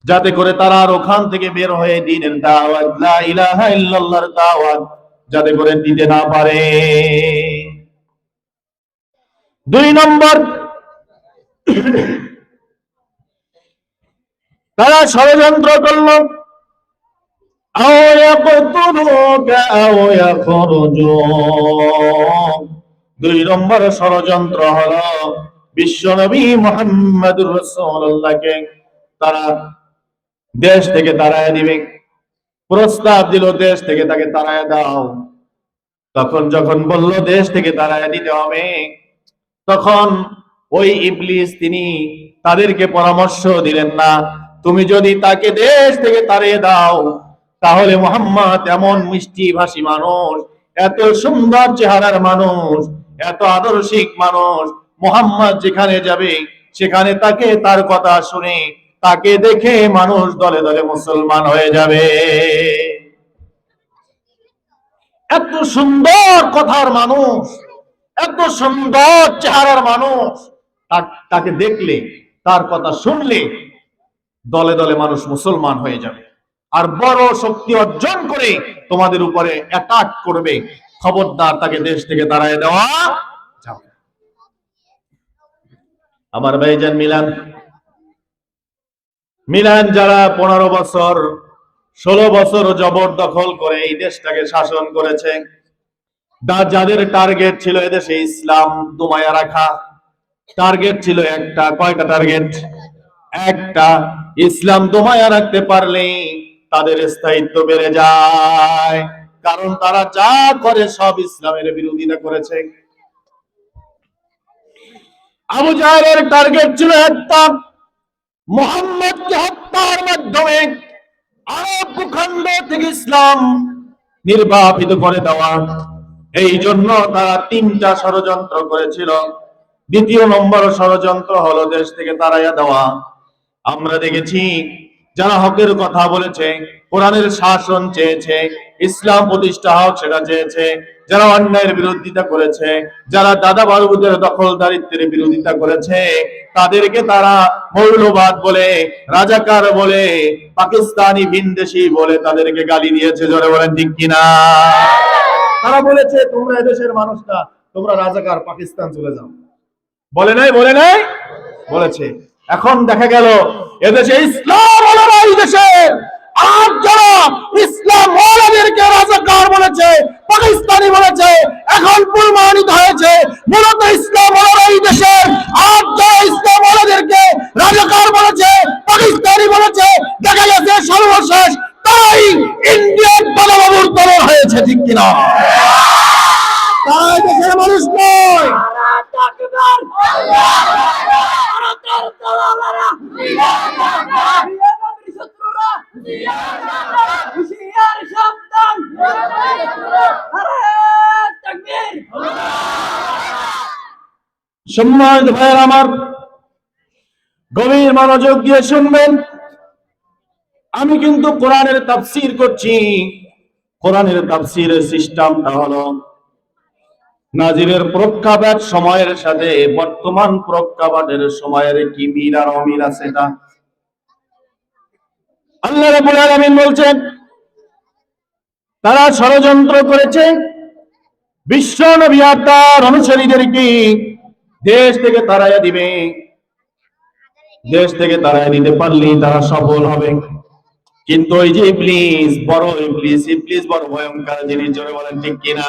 যাতে করে তারা আর ওখান থেকে বের হয়ে দ্বীনের দাওয়াত, লা ইলাহা ইল্লাল্লাহর দাওয়াত যাতে করে দিতে না পারে। 2 নম্বর, তারা ষড়যন্ত্র করল, আও ইয়াকতুলুকা আও ইয়াখরুজুন। 2 নম্বর ষড়যন্ত্র হলো বিশ্বনবী মুহাম্মদুর রাসূলুল্লাহকে তারা দেশ থেকে তাড়ায় দিবে। প্রস্তাব দিল দেশ থেকে তাকে তাড়ায় দাও। তখন যখন বলল দেশ থেকে তাড়ায় দিতে হবে, তখন ওই ইবলিস তিনি তাদেরকে পরামর্শ দিলেন না, তুমি যদি তাকে দেশ থেকে তাড়িয়ে দাও তাহলে মুহাম্মদ এমন মিষ্টি ভাষী মানুষ, এত সুন্দর চেহারার মানুষ, এত আদর্শিক মানুষ, মুহাম্মদ যেখানে যাবে সেখানে তাকে, তার কথা শুনে, তাকে দেখে মানুষ দলে দলে মুসলমান হয়ে যাবে। এত সুন্দর কথার মানুষ, এত সুন্দর চেহারার মানুষ, তাকে দেখলে, তার কথা শুনলে দলে দলে মানুষ মুসলমান হয়ে যাবে, আর বড় শক্তি অর্জন করে তোমাদের উপরে অ্যাটাক করবে। খবরদার তাকে দেশ থেকে তাড়ায় দেওয়া যাবে। আমার ভাইজান মিলান যারা 15 বছর 16 বছর জবরদখল করে এই দেশটাকে শাসন করেছে, যাদের টার্গেট ছিল এদেশে ইসলাম দমায়া রাখা, টার্গেট ছিল একটা। কয়টা টার্গেট? একটা। ইসলাম দমায়া রাখতে পারলে তাদের স্থায়িত্ব বেড়ে যায়, কারণ তারা যা করে সব ইসলামের বিরোধিতা করেছে। আবু জাহেলের টার্গেট ছিল একটা, মুহাম্মদকে হত্যার মাধ্যমে আরব ভূখণ্ড থেকে ইসলাম নির্বাপিত করে দেওয়া। এই জন্য তারা 3টা ষড়যন্ত্র করেছিল। 2 নম্বর ষড়যন্ত্র হলো দেশ থেকে তাড়াইয়া দেওয়া। আমরা দেখেছি যারা হকের কথা বলেছে, কোরআনের শাসন চেয়েছে, ইসলাম প্রতিষ্ঠা হোক সেটা চেয়েছে, যারা অন্যায়ের বিরোধিতা করেছে, যারা দাদা বাবুদের দখলদারিত্বের বিরোধিতা করেছে, তাদেরকে তারা মৌলবাদ বলে, রাজাকার বলে, পাকিস্তানি ভিনদেশি বলে তাদেরকে গালি দিয়েছে। জোরে বলেন ঠিক কিনা? তারা বলেছে তোমরা এদেশের মানুষ না, তোমরা রাজাকার, পাকিস্তান চলে যাও। বলে নাই? বলেছে। এখন দেখা গেল এদেশে ইসলাম ওলামা এই দেশের, আর যারা ইসলাম ওলামাদেরকে রাজাকার বলেছে, পাকিস্তানি বলেছে, এখন প্রমাণিত হয়েছে মূলত ইসলাম ওলামা এই দেশের, আর যারা ইসলাম ওলামাদেরকে রাজাকার বলেছে, পাকিস্তানি বলেছে, দেখা গেছে সর্বশেষ তাই ইন্ডিয়ান বাবাবুর দল হয়েছে। ঠিক কিনা? তাই দেশের মানুষ নয়। সম্মানিত ভাইয়ের আমার, গভীর মনোযোগ দিয়ে শুনবেন। আমি কিন্তু কোরআনের তাফসীর করছি। কোরআনের তাফসীরের সিস্টেমটা হলো নাজিরের প্রেক্ষাপট সময়ের সাথে বর্তমান প্রেক্ষাপটের সময়ের কি মিল আর অমিল আছে। এটা আল্লাহ রাব্বুল আলামিন বলছেন তারা ষড়যন্ত্র করেছে বিশ্ব নবী আর তার অনুসারীদেরকে দেশ থেকে তাড়াইয়া দিবে। দেশ থেকে তাড়াইয়া দিতে পারলেই তারা সফল হবে। কিন্তু ওই যে ইবলিস বড় ভয়ঙ্কর জিনিস। জোরে বলেন ঠিক কিনা?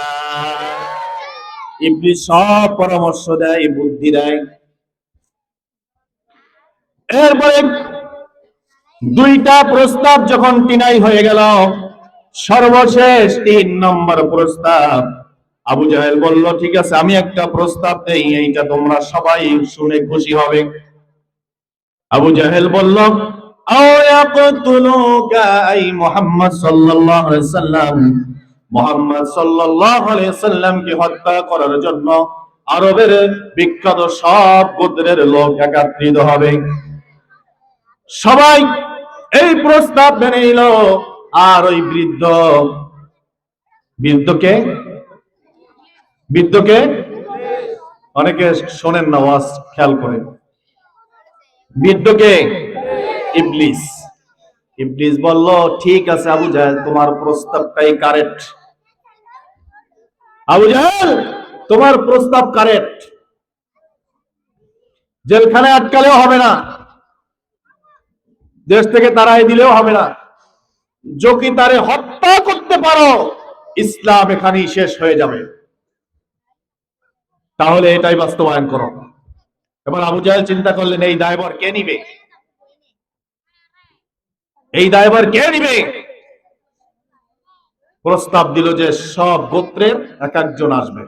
ইবলিস সব পরামর্শ দেয়, বুদ্ধি দেয়। এরপরে দুইটা প্রস্তাব যখন তিনাই হয়ে গেল, সর্বশেষ 3 নম্বর প্রস্তাব, আবু জাহেল বলল, ঠিক আছে আমি একটা প্রস্তাব দেই, এইটা তোমরা সবাই শুনে খুশি হবে। আবু জাহেল বলল, আও ইয়াকতুলুকা আই মুহাম্মদ সাল্লাল্লাহু আলাইহি সাল্লাম, মুহাম্মদ সাল্লাল্লাহু আলাইহি সাল্লামকে হত্যা করার জন্য আরবের বিখ্যাত সব গোত্রের লোক একত্রিত হবে। সবাই এই প্রস্তাব মেনে নিল। আর ওই বৃদ্ধকে বৃদ্ধকে অনেকে শোনেন না, ওয়াজ খেয়াল করেন। বৃদ্ধকে ইবলিস। ইবলিস বলল, ঠিক আছে আবু জাহেল, তোমার প্রস্তাবটাই কারেক্ট। আবু জাহেল, তোমার প্রস্তাব কারেক্ট। জেলখানে আটকালেও হবে না, দেশ থেকে তাড়াই দিলেও হবে না, যদি তারে হত্যা করতে পারো ইসলাম এখানেই শেষ হয়ে যাবে। তাহলে এটাই বাস্তবায়ন করো। এবার আবু জাহেল চিন্তা করলেন, এই দায়ভার কে নিবে? এই দায়ভার কে নিবে? প্রস্তাব দিল যে সব গোত্রের এক একজন আসবে,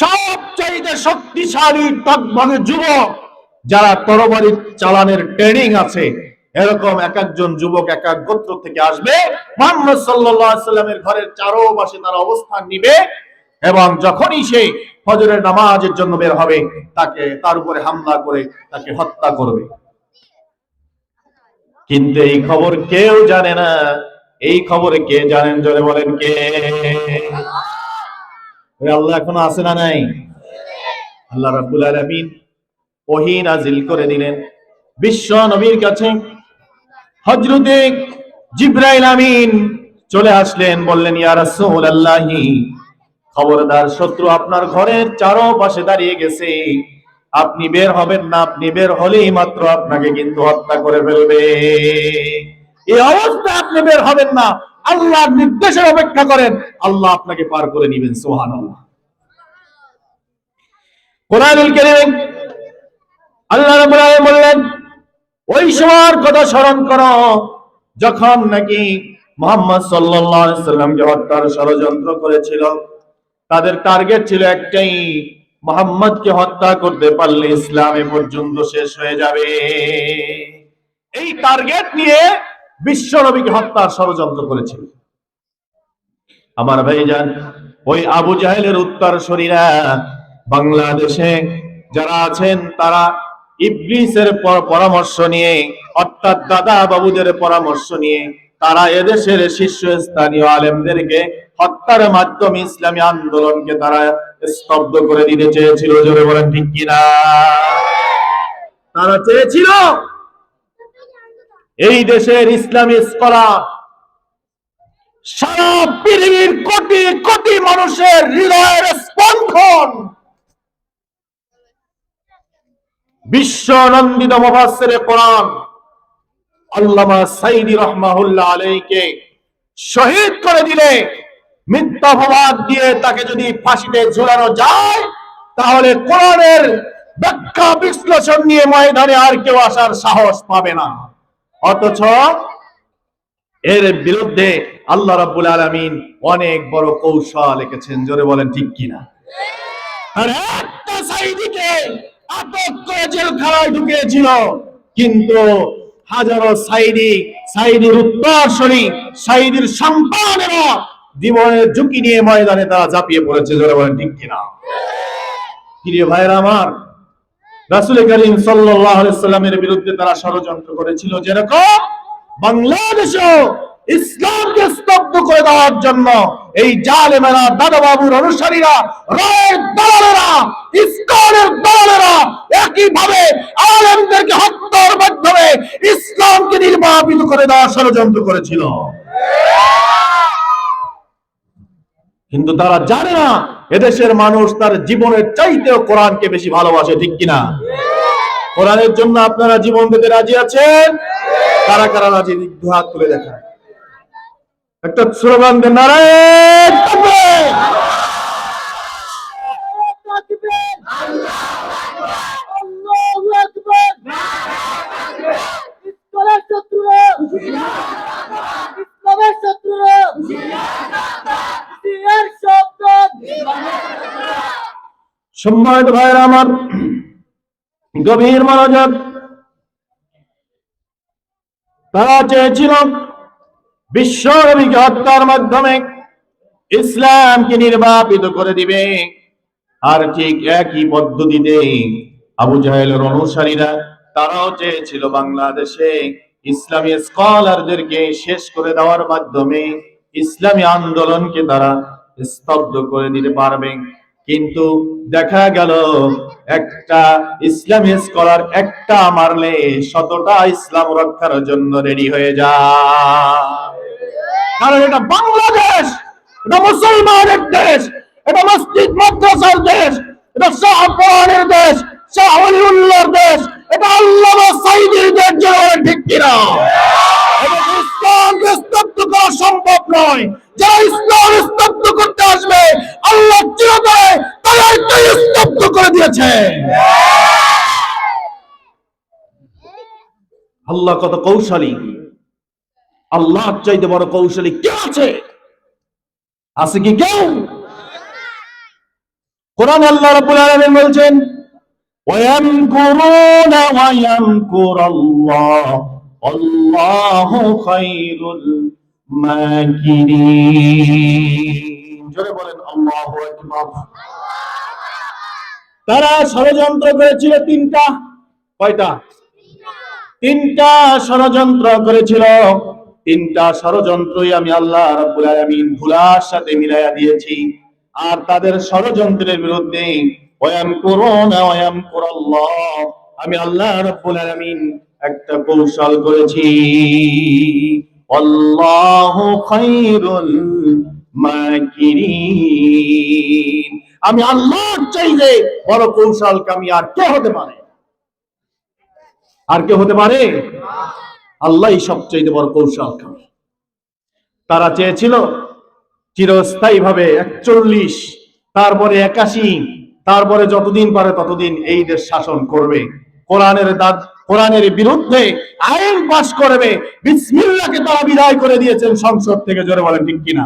সবচাইতে শক্তিশালী টকবগে যুবক, যারা তরবারি চালানের ট্রেনিং আছে, এরকম এক একজন যুবক এক এক গোত্র থেকে আসবে। মুহাম্মদ সাল্লাল্লাহু আলাইহি সাল্লামের ঘরের চারপাশে তারা অবস্থান নিবে, এবং যখনই সে ফজরের নামাজের জন্য বের হবে, তার উপরে হামলা করে তাকে হত্যা করবে। কিন্তু এই খবর কেউ জানে না। এই খবরে কে জানেন? জোরে বলেন কে? আল্লাহ এখনো আছে না নাই? আল্লাহ রাব্বুল আলামিন ওহী নাজিল করে দিলেন বিশ্ব নবীর কাছে। হযরতে জিবরাইল আমিন চলে আসলেন, বললেন, ইয়া রাসূলুল্লাহি, খবরদার, শত্রু আপনার ঘরের চারপাশে দাঁড়িয়ে গেছে, আপনি বের হবেন না, আপনি বের হলেই মাত্র আপনাকে কিন্তু হত্যা করে ফেলবে। এই অবস্থায় আপনি বের হবেন না, আল্লাহর নির্দেশের অপেক্ষা করেন, আল্লাহ আপনাকে পার করে নেবেন। সুবহানাল্লাহ। কোরআনুল কারীম আল্লাহ রাব্বুল আলামিন বললেন, ওই সময়ের কথা স্মরণ করো যখন নাকি মুহাম্মদ সাল্লাল্লাহু আলাইহি সাল্লামকে হত্যার ষড়যন্ত্র করেছিল। তাদের টার্গেট ছিল একটাই, মুহাম্মদকে হত্যা করতে পারলে ইসলাম এ পর্যন্ত শেষ হয়ে যাবে। এই টার্গেট নিয়ে বিশ্ব নবীকে হত্যার ষড়যন্ত্র করেছিল। আমার ভাইজান, ওই আবু জাহেলের উত্তরসূরিরা বাংলাদেশে যারা আছেন, তারা ইবলিসের পরামর্শ নিয়ে, অর্থাৎ দাদা বাবুদের পরামর্শ নিয়ে, তারা এদেশের শীর্ষস্থানীয় আলেমদেরকে হত্যার মাধ্যমে ইসলামী আন্দোলনকে তারা স্তব্ধ করে দিতে চেয়েছিল। জোরে বলেন ঠিক কিনা? তারা চেয়েছিল এই দেশের ইসলামী স্কলার, সারা পৃথিবীর কোটি কোটি মানুষের হৃদয়ের স্পন্দন, বিশ্ব নন্দিত মুফাসসিরে কোরআন আল্লামা সাইদি রাহমাহুল্লাহ আলাইহিকে শহীদ করে দিলে, মিথ্যাবাদ দিয়ে তাকে যদি ফাঁসিতে ঝুলানো যায়, তাহলে কোরআনের ব্যাখ্যা বিশ্লেষণ নিয়ে ময়দানে আর কেউ আসার সাহস পাবে না। অথচ এর বিরুদ্ধে আল্লাহ রাব্বুল আলামিন অনেক বড় কৌশল এঁকেছেন। জোরে বলেন ঠিক কিনা? আর একটা সাইদিকে আটক করে জেলখানায় ঢুকিয়েছিল, কিন্তু হাজারো সাইদির উত্তরসূরি, সাইদির সন্তানেরা জীবনের ঝুঁকি নিয়ে ময়দানে তারা ঝাঁপিয়ে পড়েছে। জোরে বলেন ঠিক কিনা? প্রিয় ভাইরা আমার, রাসূল করিম সাল্লাল্লাহু আলাইহি সাল্লামের বিরুদ্ধে তারা ষড়যন্ত্র করেছিল, যেরকম বাংলাদেশেও ইসলামকে স্তব্ধ করে দেওয়ার জন্য এই জালেমেরা, দাদা বাবুর অনুসারীরা, রায়ের দালালেরা, ইসলামের দালালেরা একইভাবে আলেমদেরকে হত্যার মাধ্যমে ইসলামকে নির্বাপিত করে দেওয়ার ষড়যন্ত্র করেছিল। কিন্তু তারা জানে না এদেশের মানুষ তার জীবনের চাইতেও কোরআনকে বেশি ভালোবাসে। ঠিক কিনা? কোরআনের জন্য আপনারা জীবন দিতে রাজি আছেন? কারা কারা রাজি? দু হাত তুলে দেখায়। একটা স্লোগান দেন, নারায়ে তাকবীর। সম্মানিত ভাইরা আমার, গভীর মনোযোগ। তারা চেয়েছিল বিশ্ব নবীকে হত্যার মাধ্যমে ইসলামকে নির্বাপিত করে দিবে। আর ঠিক একই পদ্ধতিতে আবু জাহেলের অনুসারীরা তারাও চেয়েছিল বাংলাদেশে ইসলামী স্কলারদেরকে শেষ করে দেওয়ার মাধ্যমে ইসলামী আন্দোলনকে তারা স্তব্ধ করে দিতে পারবে। কিন্তু দেখা গেল একটা ইসলামী স্কলার একটা মারলে শতটা ইসলাম রক্ষার জন্য রেডি হয়ে যায়। কারণ এটা বাংলাদেশ, এটা মুসলমানের দেশ, এটা মসজিদ মাদ্রাসার দেশ, এটা শাহ কোরআনের দেশ, শাহ ওলিউল্লাহর দেশ, এটা আল্লামা সাঈদীর দেশ। জোরে ঠিক কিনা? ইসলামকে স্তব্ধ করা সম্ভব নয়। যারা ইসলাম স্তব্ধ করতে আসবে আল্লাহ চিরতরে তাদেরকে স্তব্ধ করে দিয়েছে। আল্লাহ কত কৌশলী! আল্লাহর চাইতে বড় কৌশলী কে আছে? আছে কি কেউ? কোরআনে আল্লাহ রাব্বুল আলামিন বলছেন, ওয়ায়ামকুরুনা ওয়ায়ামকুরাল্লাহ আল্লাহু খায়রুল মাকিরিন। জোরে বলেন আল্লাহু আকবার। তারা ষড়যন্ত্র করেছিল তিনটা। কয়টা? তিনটা ষড়যন্ত্র করেছিল। তিনটা ষড়যন্ত্রই আমি আল্লাহ রাব্বুল আলামিন ধুলার সাথে মিলাইয়া দিয়েছি। আর তাদের ষড়যন্ত্রের বিরুদ্ধে ওয়ায়ামকুরুনা ওয়ায়ামকুরাল্লাহ, আমি আল্লাহ রাব্বুল আলামিন একটা কৌশল করেছি। আল্লাহু খায়রুল মাকিরিন। আমি আল্লাহর চাইতে বড় কৌশলকামী আর কে হতে পারে? আর কে হতে পারে? আল্লাহই সবচেয়ে বড় কৌশলকামী। তারা চেয়েছিল চিরস্থায়ী ভাবে 41, তারপরে 81, তারপরে যতদিন পারে ততদিন এই দেশ শাসন করবে, কোরআনের বিরুদ্ধে আইন পাশ করবে। বিসমিল্লাহকে তারা বিদায় করে দিয়েছেন সংসদ থেকে। জোরে বলেন ঠিক কিনা?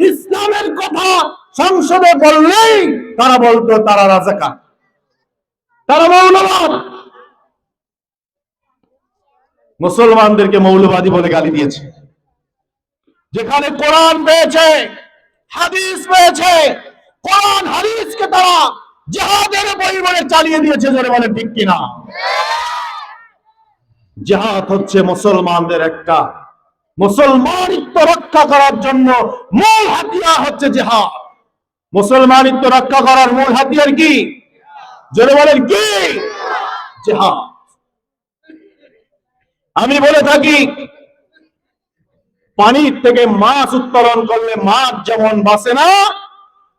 ইসলামের কথা সংসদে বললেই তারা বলতো তারা রাজাকার, তারা মৌলবাদ। মুসলমানদেরকে মৌলবাদী বলে গালি দিয়েছে। যেখানে কোরআন পেয়েছে, হাদিস পেয়েছে, কোরআন হাদিসকে তারা জিহাদের বই বলে চালিয়ে দিয়েছে। জোরে বলেন ঠিক কিনা? জিহাদ হচ্ছে মুসলমানদের একটা, মুসলমানিত্ব রক্ষা করার জন্য মূল হাতিয়ার হচ্ছে জিহাদ। মুসলমানিত্ব রক্ষা করার মূল হাতিয়ার কি? জোরে বলেন কি? জিহাদ। আমি বলে থাকি, পানির থেকে মাছ উত্তোলন করলে মাছ যেমন বাঁচে না,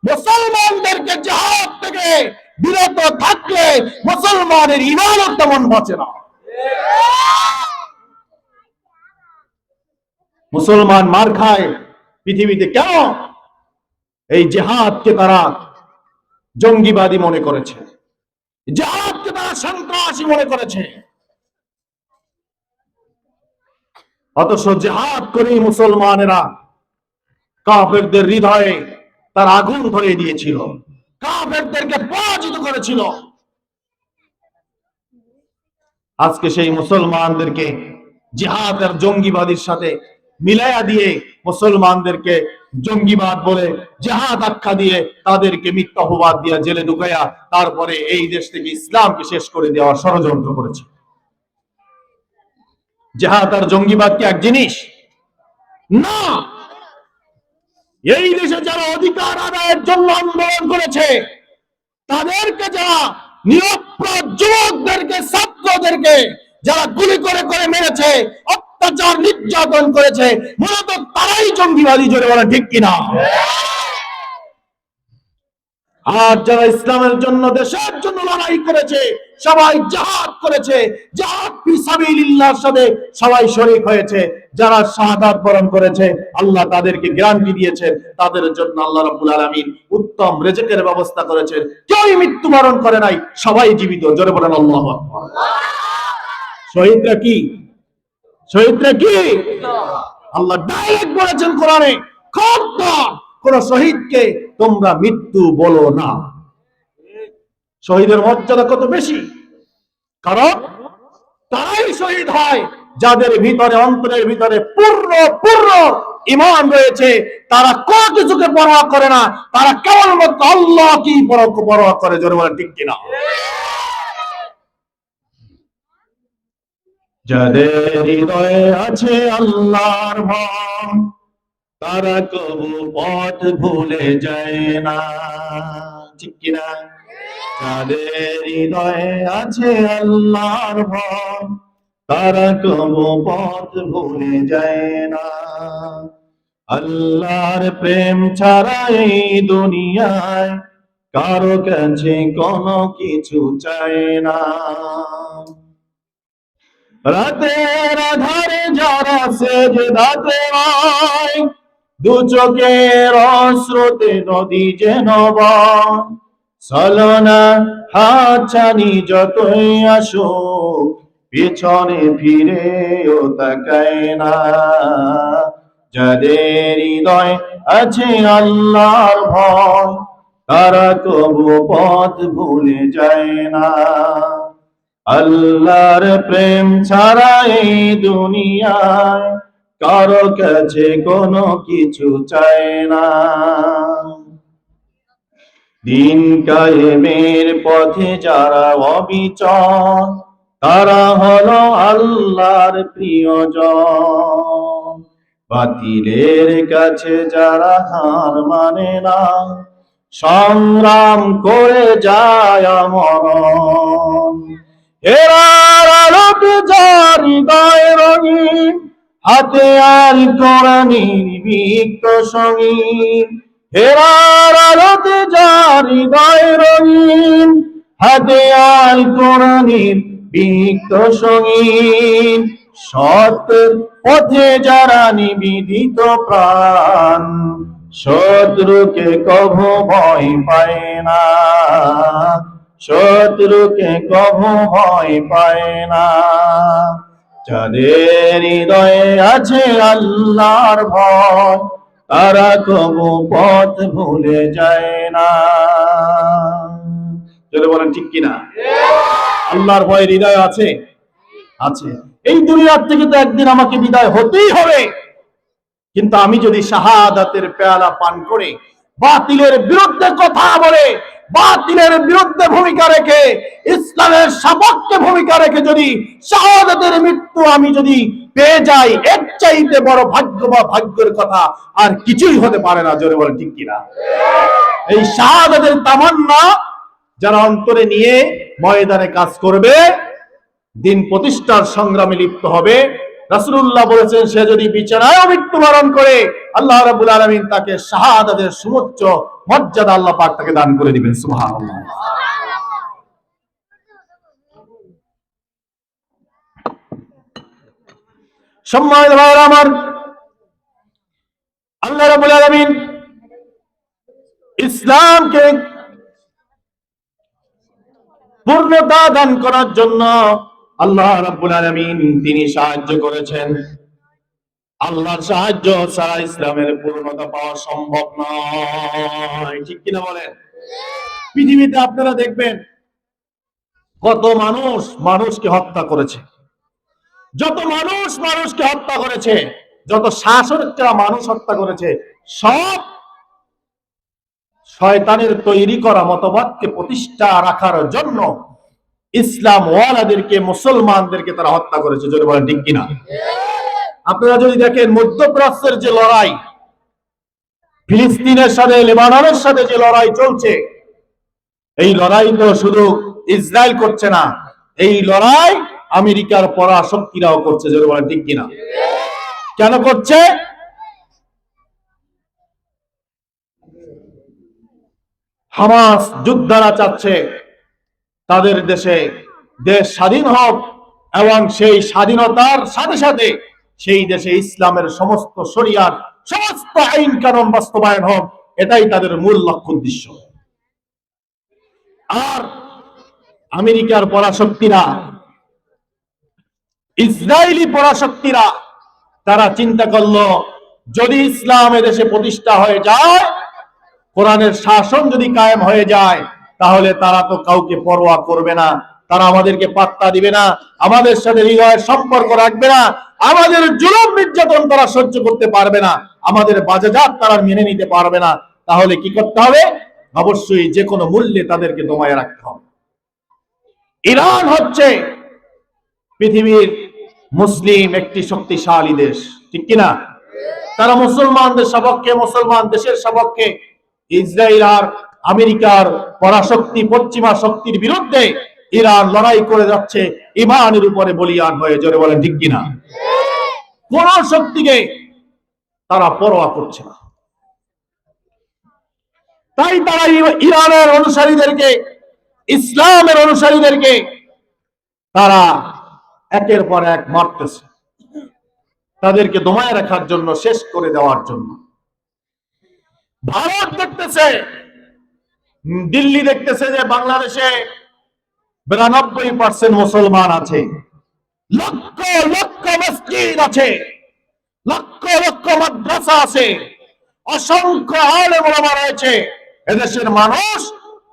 মুসলমানদেরকে জিহাদ থেকে বিরত থাকলে মুসলমানের ঈমানও তেমন বাঁচে না। মুসলমান মার খায় পৃথিবীতে কেন? এই জিহাদকে তারা জঙ্গিবাদী মনে করেছে, জিহাদকে তারা সন্ত্রাসী মনে করেছে। অথচ জিহাদ করে মুসলমানেরা কাফেরদের হৃদয়ে তার আগুন ধরিয়ে দিয়েছিল, কাফেরদেরকে পরাজিত করেছিল। আজকে সেই মুসলমানদেরকে জিহাদের জঙ্গিবাদীর সাথে মিলাইয়া দিয়ে মুসলমানদেরকে জঙ্গিবাদ বলে জিহাদ আখ্যা দিয়ে তাদেরকে মিথ্যা অপবাদ দিয়ে জেলে ঢুকাইয়া তারপরে এই দেশ থেকে ইসলামকে শেষ করে দেওয়ার ষড়যন্ত্র করেছে। জিহাদ আর জঙ্গিবাদ কি এক জিনিস? না। এই দেশে যারা অধিকার আদায়ের জন্য আন্দোলন করেছে, তাদেরকে যারা নিরপরাধ যুবকদেরকে, ছাত্রদেরকে যারা গুলি করে করে মেরেছে, অত্যাচার নির্যাতন করেছে, মূলত তারাই জঙ্গিবাদী। জোরে বলেন ঠিক কিনা? আর যারা ইসলামের জন্য, দেশের জন্য লড়াই করেছে, সবাই জিহাদ করেছে, জিহাদ ফি সাবিলিল্লাহর সাথে সবাই শরীক হয়েছে। যারা শাহাদাত বরণ করেছে আল্লাহ তাদেরকে গ্যারান্টি দিয়েছেন, তাদের জন্য আল্লাহ রাব্বুল আলামিন উত্তম রিজিকের ব্যবস্থা করেছেন। কেউই মৃত্যুবরণ করে নাই, সবাই জীবিত। জোরে বলেন আল্লাহু আকবার। শহীদরা কি? শহীদরা কি? আল্লাহ ডাইরেক্ট বলেছেন কোরআনে, খবরদার কোন শহীদকে তোমরা মৃত্যু বলো না। শহীদের মর্যাদা কত বেশি, কারণ তারাই শহীদ হয় যাদের ভিতরে, অন্তরের ভিতরে পূর্ণ পূর্ণ ঈমান রয়েছে। তারা কোনো কিছুকে পরোয়া করে না, তারা কেবলমাত্র আল্লাহ কি পরোয়া করে। জোরে বলেন ঠিক কিনা? যাদের হৃদয়ে আছে আল্লাহর ভয়, তারা কবু পথ ভুলে যায় না। ঠিক কিনা? যাদের হৃদয়ে আছে আল্লাহর ভয়, তারা কবু পথ ভুলে যায় না। আল্লাহর প্রেম ছাড়া এই দুনিয়ায় কারো কাছে কোনো কিছু চায় না। রাতের আধারে যারা সেজদাতে হয়, দু চোখের অশ্রুতে নদী যেন বয়। ছলনা হাতছানি যতই আসুক, পিছনে ফিরেও তাকায় না। যাদের হৃদয় আছে আল্লাহর ভয়, তারা কবু পথ ভুলে যায় না। আল্লাহর প্রেম ছাড়া এই দুনিয়ায় কারো কাছে কোনো কিছু চায় না। দিন কায়েমের পথে যারা অবিচল, তারা হলো আল্লাহর প্রিয়জন। বাতিলের কাছে যারা হার মানে না, সংগ্রাম করে যায় মরণ। হেরার আলোতে যার হৃদয় রঙিন, হাতে আর কোরআনের বিক্ত সঙ্গীন। হেরার আলোতে যার হৃদয় রঙিন, হাতে আর কোরআনের বিক্ত সঙ্গীন। সত্যের পথে যারা নিবেদিত প্রাণ, শত্রুকে কভু ভয় পায় না। শত্রুকে কভু ভয় পায় না। যাদের হৃদয়ে আছে আল্লাহর ভয়, তারা কভু পথ ভুলে যায় না। যদি বলেন ঠিক কিনা? আল্লাহর ভয় হৃদয় আছে, আছে। এই দুনিয়ার থেকে তো একদিন আমাকে বিদায় হতেই হবে, কিন্তু আমি যদি শাহাদাতের পেয়ালা পান করে বাতিলের বিরুদ্ধে কথা বলে, বাতিলের বিরুদ্ধে ভূমিকা রেখে, ইসলামের সপক্ষে ভূমিকা রেখে যদি শাহাদাতের মৃত্যু আমি যদি পেয়ে যাই, এর চাইতে বড় ভাগ্য বা ভাগ্যের কথা আর কিছুই হতে পারে না। জোরে বলেন ঠিক কিনা? এই শাহাদাতের তামান্না যারা অন্তরে নিয়ে ময়দানে কাজ করবে, দিন প্রতিষ্ঠার সংগ্রামে লিপ্ত হবে, রাসূলুল্লাহ বলেছেন সে যদি বিছানায় মৃত্যুবরণ করে, আল্লাহ রাব্বুল আলামিন তাকে শাহাদাতের সুউচ্চ মর্যাদা আল্লাহ পাক তাকে দান করে দিবেন। সুবহানাল্লাহ। সম্মানিত ভাইরা আমার, আল্লাহ রাব্বুল আলামিন ইসলামকে পূর্ণতা দান করার জন্য আল্লাহ রাব্বুল আলামিন তিনি সাহায্য করেছেন। আল্লাহর সাহায্য ছাড়া ইসলামের পূর্ণতা পাওয়া সম্ভব নয়। ঠিক কিনা বলেন? পৃথিবীতে আপনারা দেখবেন কত মানুষ মানুষকে হত্যা করেছে, যত মানুষ মানুষকে হত্যা করেছে, যত শাসকরা মানুষ হত্যা করেছে, সব শয়তানের তৈরি করা মতবাদকে প্রতিষ্ঠা রাখার জন্য ইসলাম ওয়ালাদেরকে, মুসলমানদেরকে তারা হত্যা করেছে। যদি বলেন ঠিক কিনা? আপনারা যদি দেখেন মধ্যপ্রাচ্যের যে লড়াই, ফিলিস্তিনের সাথে লেবাননের সাথে যে লড়াই চলছে, এই লড়াই তো শুধু ইসরায়েল করছে না, এই লড়াই আমেরিকার পরাশক্তিরাও করছে। যদি বলেন ঠিক কিনা? কেন করছে? হামাস যোদ্ধারা চাচ্ছে তাদের দেশে দেশ স্বাধীন হোক এবং সেই স্বাধীনতার সাথে সাথে সেই দেশে ইসলামের সমস্ত শরিয়াত, সমস্ত আইন কানুন বাস্তবায়ন হোক, এটাই তাদের মূল লক্ষ্য উদ্দেশ্য। আর আমেরিকার পরাশক্তিরা, ইসরায়েলি পরাশক্তিরা তারা চিন্তা করলো যদি ইসলাম এদেশে প্রতিষ্ঠা হয়ে যায়, কোরআনের শাসন যদি কায়েম হয়ে যায়, তাহলে তারা তো কাউকে পরোয়া করবে না, তারা আমাদেরকে পাত্তা দিবে না, আমাদের সাথে হৃদয়ের সম্পর্ক রাখবে না, আমাদের জুলুম নির্যাতন তারা সহ্য করতে পারবে না, আমাদের বাজাজাত তারা মেনে নিতে পারবে না। তাহলে কি করতে হবে? অবশ্যই যে কোনো মূল্যে তাদেরকে দমায়ে রাখতে হবে। ইরান হচ্ছে পৃথিবীর মুসলিম একটি শক্তিশালী দেশ, ঠিক কিনা? তারা মুসলমানদের সপক্ষে, মুসলমান দেশের সপক্ষে ইসরায়েল আর আমেরিকার পরাশক্তি পশ্চিমা শক্তির বিরুদ্ধে ইরান লড়াই করে যাচ্ছে ইমানের উপরে বলিয়ান হয়ে। জোরে বলেন ঠিক কিনা? কোন শক্তিকে তারা পরোয়া করছে না। তাই তারা ইরানের অনুসারীদেরকে, ইসলামের অনুসারীদেরকে তারা একের পর এক মারতেছে, তাদেরকে দমায় রাখার জন্য, শেষ করে দেওয়ার জন্য। ভারত দেখতেছে, দিল্লি দেখতেছে যে বাংলাদেশে 92% মুসলমান আছে, লক্ষ লক্ষ মসজিদ আছে, লক্ষ লক্ষ মাদ্রাসা আছে, অসংখ্য আলেম ওলামা রয়েছে। এদেশের মানুষ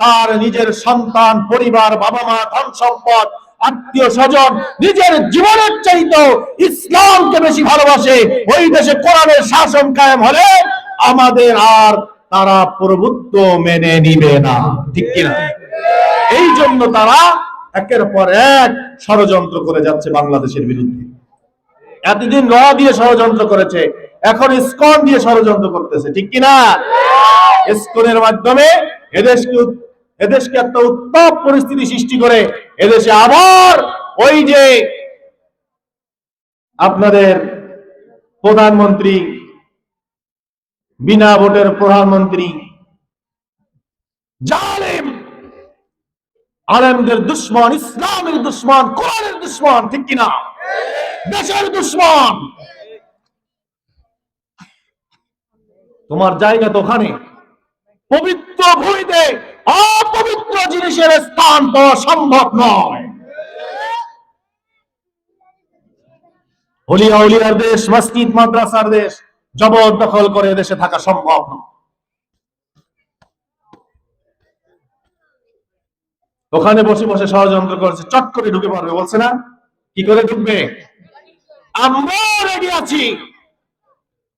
তার নিজের সন্তান, পরিবার, বাবা মা, ধন সম্পদ, আত্মীয় স্বজন, নিজের জীবনের চাইতে ইসলামকে বেশি ভালোবাসে। ওই দেশে কোরআনের শাসন কায়েম হলে আমাদের আর তারা প্রভুত্ব মেনে নিবে না, ঠিক কিনা? এই জন্য তারা একের পর এক ষড়যন্ত্র করে যাচ্ছে বাংলাদেশের বিরুদ্ধে। এতদিন র দিয়ে ষড়যন্ত্র করেছে, এখন ইসকন দিয়ে ষড়যন্ত্র করতেছে, ঠিক কিনা? ইসকনের মাধ্যমে এদেশকে একটা উত্তাপ পরিস্থিতি সৃষ্টি করে এদেশে আবার ওই যে আপনাদের প্রধানমন্ত্রী, বিনা ভোটের প্রধানমন্ত্রী, জালেম, আলেমদের দুশ্মন, ইসলামের দুশ্মন, কোরআনের দুশ্মন, ঠিক কিনা? দেশের দুশ্মন। তোমার জায়গা তো ওখানে। পবিত্র ভূমিতে অপবিত্র জিনিসের স্থান পাওয়া সম্ভব নয়। ওলিয়া উলিয়ার দেশ, মসজিদ মাদ্রাসার দেশ জবরদখল করে দেশে থাকা সম্ভব নয়। ওখানে বসে বসে ষড়যন্ত্র করছে, চট করে ঢুকে পারবে বলছে না? কি করে ঢুকবে? আমরা রেডি আছি,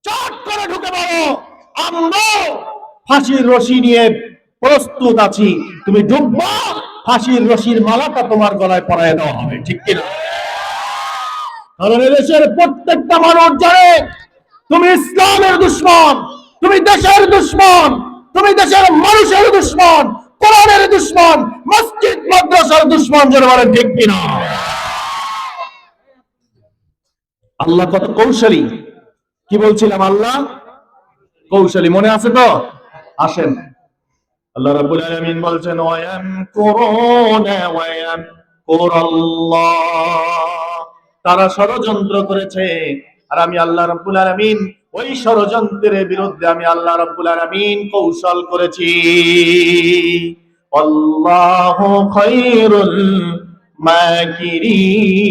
চট করে ঢুকে পারো, আমরা ফাঁসির রশি নিয়ে প্রস্তুত আছি, তুমি ঢুকবা, ফাঁসির রশির মালাটা তোমার গলায় পরায় দেওয়া হবে, ঠিক কিনা? কারণ এদেশের প্রত্যেকটা মানুষ জানে তুমি ইসলামের দুশ্মন, তুমি দেশের দুশ্মন, তুমি দেশের মানুষের দুশ্মন, কোরআনের দুশ্মন, মসজিদ মাদ্রাসার দুশ্মন। যারা বলেন ঠিক কিনা? আল্লাহ কত কৌশলী। কি বলছিলাম? আল্লাহ কৌশলী, মনে আছে তো? আসেন, আল্লাহ রাব্বুল আলামিন বলছেন ওয়ায়ামকুরুনা ওয়ায়ামকুরুল্লাহ, তারা ষড়যন্ত্র করেছে আর আমি আল্লাহ রাব্বুল আলামিন ওই ষড়যন্ত্রের বিরুদ্ধে আমি আল্লাহ রাব্বুল আলামিন কৌশল করেছি। আল্লাহু খায়রুল মাকিরিন,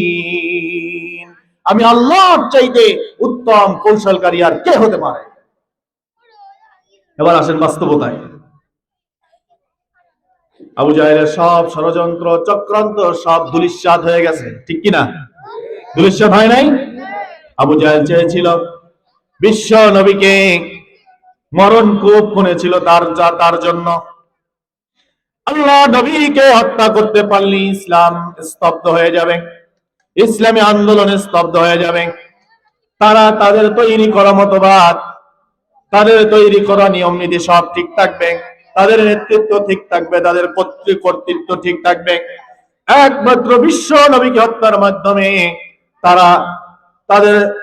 আমি আল্লাহর চাইতে উত্তম কৌশলকারী আর কে হতে পারে? এবার আসেন বাস্তবতায়। আবু জাহেলের সব ষড়যন্ত্র চক্রান্ত সব ধূলিসাৎ হয়ে গেছে, ঠিক কিনা? ধূলিসাৎ হয় নাই? আবু জাহেল চেয়েছিল বিশ্ব নবীকে মরণ কূপ খুনেছিল তার জন্য। আল্লাহ নবীকে হত্যা করতে পারলে ইসলাম স্তব্ধ হয়ে যাবে, ইসলামী আন্দোলন স্তব্ধ হয়ে যাবে। তারা তাদের তৈরি করা মতবাদ, তাদের তৈরি করা নিয়ম নীতি সব ঠিক থাকবে, তাদের নেতৃত্ব ঠিক থাকবে, তাদের কর্তৃত্ব ঠিক থাকবে। একমাত্র বিশ্ব নবীকে হত্যার মাধ্যমে তারা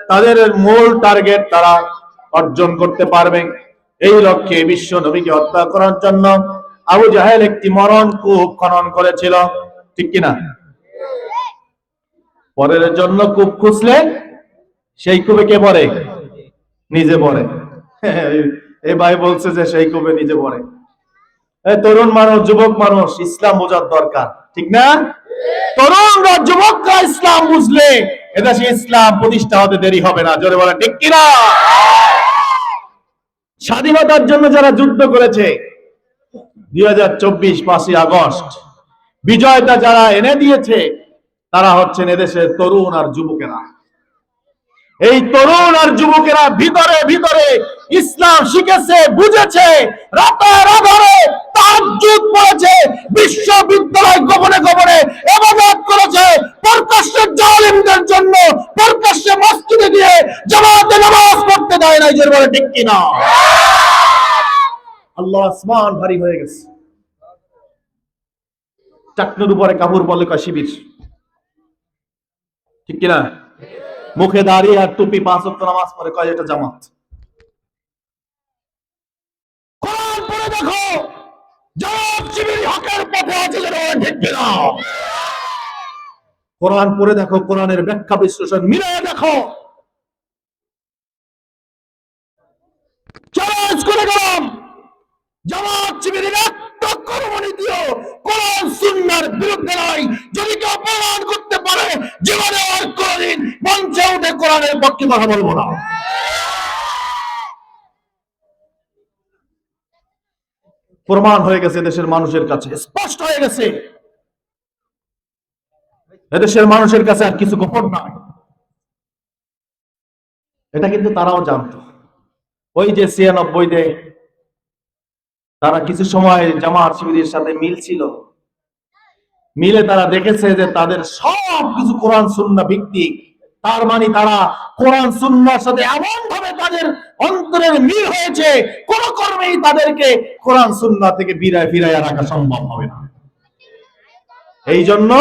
তাদের মূল টার্গেট তারা অর্জন করতে পারবে। এই লক্ষ্যে বিশ্ব নবীকে হত্যা করার জন্য আবু জাহেল একটি মরণ কূপ খনন করেছিল, ঠিক কিনা? পরের জন্য কূপ খুঁজলে সেই কূপে কে পড়ে? নিজে পড়ে। এই ভাই বলছে যে সেই কূপে নিজে পড়ে। তরুণ মানুষ, যুবক মানুষ, ইসলাম বোঝার দরকার, ঠিক না? তরুণরা, যুবকরা ইসলাম বুঝলে এদেশে ইসলাম প্রতিষ্ঠা হতে দেরি হবে না। জোরে বলে ঠিক কিনা? স্বাধীনতার জন্য যারা যুদ্ধ করেছে 2024 5ই আগস্ট বিজয়টা যারা এনে দিয়েছে তারা হচ্ছেন এদেশের তরুণ আর যুবকেরা। এই তরুণ আর যুবকেরা ভিতরে ভিতরে ইসলাম শিখেছে, বুঝেছে, রাতের আধারে তাহাজ্জুদ পড়েছে, বিশ্ববিদ্যালয় গোপনে গোপনে ইবাদত করেছে, প্রকাশ্যে জালিমদের জন্য প্রকাশ্যে মসজিদে গিয়ে জামাতে নামাজ পড়তে দেয় না। যে বলে ঠিক কিনা? আল্লাহ আসমান ভারী হয়ে গেছে, চাকরির উপরে কাপড় বলে শিবির, ঠিক কিনা? মুখে দাঁড়িয়ে আর টুপি 5 ওয়াক্ত নামাজ পড়ে কয় এটা জামাত। কোরআন পড়ে দেখো, জামাত শিবির হকের পথে আছে, ঠিক কিনা? কোরআন পড়ে দেখো, কোরআনের ব্যাখ্যা বিশ্লেষণ মিলিয়ে দেখো। চ্যালেঞ্জ করে গেলাম, জামাত শিবিরের একটা কর্মনীতিও কোরআন সুন্নাহর বিরুদ্ধে নয়। যদি কেউ প্রমাণ করতে পারে, জীবনে আর কোনদিন মঞ্চে উঠে কোরআনের পক্ষে কথা বলবো না। প্রমাণ হয়ে গেছে দেশের মানুষের কাছে, স্পষ্ট হয়ে গেছে এদেশের মানুষের কাছে আর কিছু গোপন নয়। এটা কিন্তু তারাও জানতো। ওই যে 96-তে তারা কিছু সময় জামাত শিবিরের সাথে মিল ছিল, মিলে তারা দেখেছে যে তাদের সব কিছু কোরআন সুন্নাহ ভিত্তিক। তার মানে তারা কোরআন সুন্নাহর সাথে এমন ভাবে তাদের অন্তরের মিল হয়েছে, কোন কর্মেই তাদেরকে কোরআন সুন্নাহ থেকে ফিরাইয়া রাখা সম্ভব হবে না। এই জন্য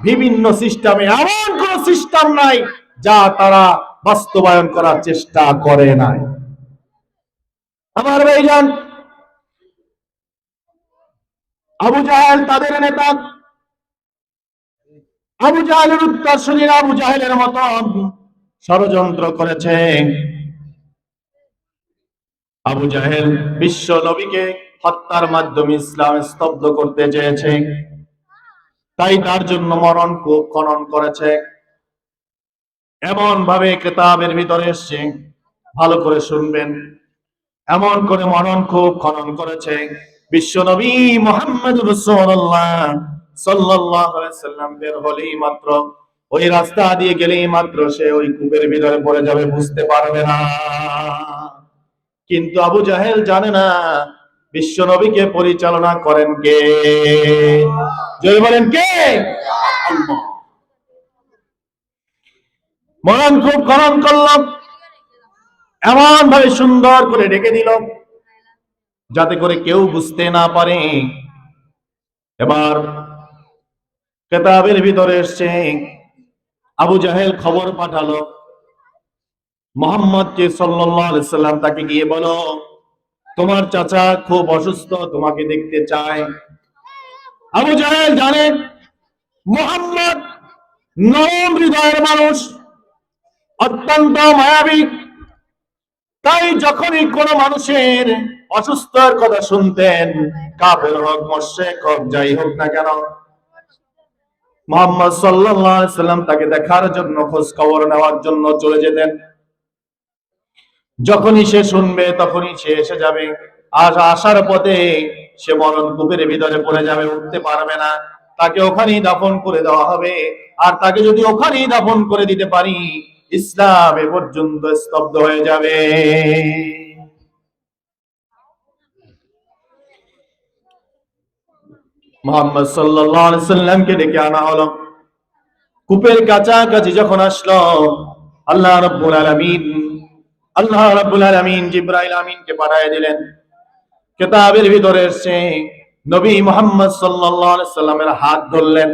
বিভিন্ন সিস্টেমে এমন কোন সিস্টেম নাই যা তারা বাস্তবায়ন করার চেষ্টা করে নাই। আমার ভাইজান, আবু জাহেল তাদের নেতা, আবু জাহেলের উত্তরসূরিরা আবু জাহেলের মতো ষড়যন্ত্র করেছে। আবু জাহেল বিশ্ব নবীকে হত্যার মাধ্যমে ইসলাম স্তব্ধ করতে চেয়েছে, তাই তার জন্য মরণ কূপ খনন করেছে। এমন ভাবে কিতাবের ভিতরে এসছে, ভালো করে শুনবেন, এমন করে মরণ কূপ খনন করেছে, বিশ্ব নবী মুহাম্মদ রাসূলুল্লাহ সাল্লাল্লাহু আলাইহি ওয়াসাল্লাম বের হলেই মাত্র, ওই রাস্তা দিয়ে গেলেই মাত্র সে ওই কূপের ভিতরে পড়ে যাবে, বুঝতে পারবে না। কিন্তু আবু জাহেল জানে না বিশ্ব নবীকে পরিচালনা করেন কে। জয় বলেন কে? আল্লাহ। মরণ কূপ খনন করলাম, এমন ভাবে সুন্দর করে রেখে দিল যাতে করে কেউ বুঝতে না পারে। এবার কিতাবের ভিতরে এসছে, আবু জাহেল খবর পাঠালো মুহাম্মদকে সাল্লাল্লাহু আলাইহি সাল্লাম, তাকে গিয়ে বলো তোমার চাচা খুব অসুস্থ, তোমাকে দেখতে চায়। আবু জাহেল জানে মুহাম্মদ নরম হৃদয়ের মানুষ, অত্যন্ত মায়াবী, তাই যখনই কোন মানুষের অসুস্থতার কথা শুনতেন, কাফের হোক মুশরিক হোক যাই হোক না কেন, মুহাম্মদ সাল্লাল্লাহু আলাইহি সাল্লাম তাকে দেখার জন্য, খোঁজ খবর নেওয়ার জন্য চলে যেতেন। যখনই সে শুনবে তখনই সে এসে যাবে। আসার পথে সে মরণ কূপের ভিতরে পড়ে যাবে, উঠতে পারবে না, তাকে ওখানেই দাফন করে দেওয়া হবে। আর তাকে যদি ওখানেই দাফন করে দিতে পারি, ইসলাম এ পর্যন্ত স্তব্ধ হয়ে যাবে। মুহাম্মদ সাল্লাল্লাহু আলাইহি সাল্লামকে ডেকে আনা হলো। কূপের কাছাকাছি যখন আসলো, আল্লাহ রাব্বুল আলামিন জিবরাইল আমিনকে পাঠিয়ে দিলেন। কিতাবের ভিতরে এসেছে নবী মুহাম্মদ সাল্লাল্লাহু আলাইহি সাল্লামের হাত ধরলেন।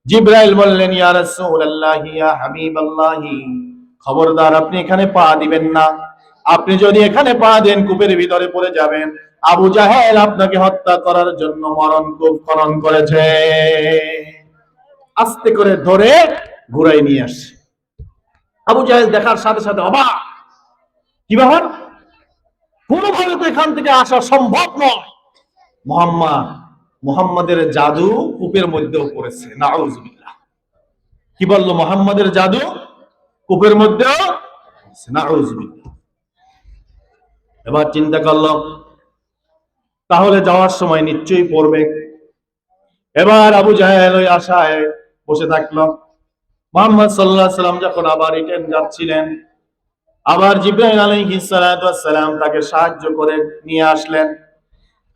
জিবরাইল বললেন, ইয়া রাসূলুল্লাহ, ইয়া হাবিবাল্লাহ, খবরদার আপনি এখানে পা দিবেন না। আপনি যদি এখানে পা দেন কূপের ভিতরে পড়ে যাবেন। আবু জাহেল আপনাকে হত্যা করার জন্য মরণ কূপ খনন করেছে। আস্তে করে ধরে ঘুরাই নিয়ে আসে। আবু জাহেল দেখার সাথে সাথে অবাক, কি ব্যাপার, কোনোভাবে তো এখান থেকে আসা সম্ভব নয়। মুহাম্মাদের জাদু কূপের মধ্যেও পড়েছে, নাউযুবিল্লাহ। কি বললো? মুহাম্মাদের জাদু কূপের মধ্যেও, নাউযুবিল্লাহ। এবার চিন্তা করলাম তাহলে যাওয়ার সময় নিশ্চয়ই পড়বে। এবার আবু জাহেল ওই আশায় বসে থাকলো। মুহাম্মদ সাল্লাল্লাহু আলাইহি সাল্লাম যখন আবার রিটার্ন যাচ্ছিলেন, আবার জিবরাইল আলাইহিস সালাতু ওয়াস সালাম তাকে সাহায্য করে নিয়ে আসলেন।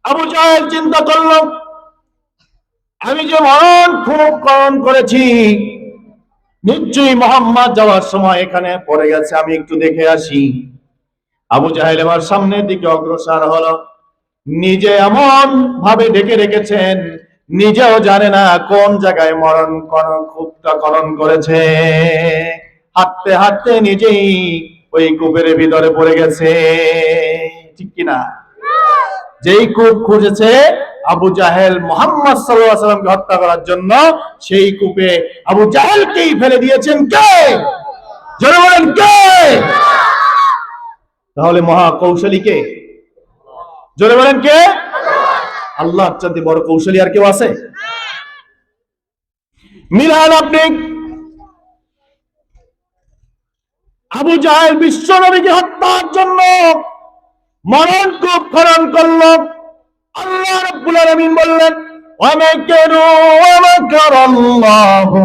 আবু জাহেল চিন্তা করলো, আমি যে মরণ খুব করণ করেছি, নিশ্চয়ই মুহাম্মদ যাওয়ার সময় এখানে পড়ে গেছে, আমি একটু দেখে আসি। আবু জাহেল এবার সামনের দিকে অগ্রসর হলো। নিজে এমন ভাবে ঢেকে রেখেছেন, নিজেও জানে না কোন জায়গায় মরণ খুবটা করণ করেছে। হাঁটতে হাঁটতে নিজেই ওই কূপের ভিতরে পড়ে গেছে, ঠিক কিনা? যেই কূপ খুঁজেছে আবু জাহেল মুহাম্মদ সাল্লাল্লাহু আলাইহি ওয়াসাল্লামকে হত্যা করার জন্য, সেই কূপে আবু জাহেলকেই ফেলে দিয়েছেন কে? জোরে বলেন কে? তাহলে মহা কৌশলী কে? জোরে বলেন কে? আল্লাহর চাইতে বড় কৌশলী আর কেউ আছে? মিলান আপনি। আবু জাহেল বিশ্ব নবীকে হত্যার জন্য মরণ কূপ খনন করল। আল্লাহ রাব্বুল আলামিন বললেন, ওয়া মাকারু ওয়া মাকারাল্লাহু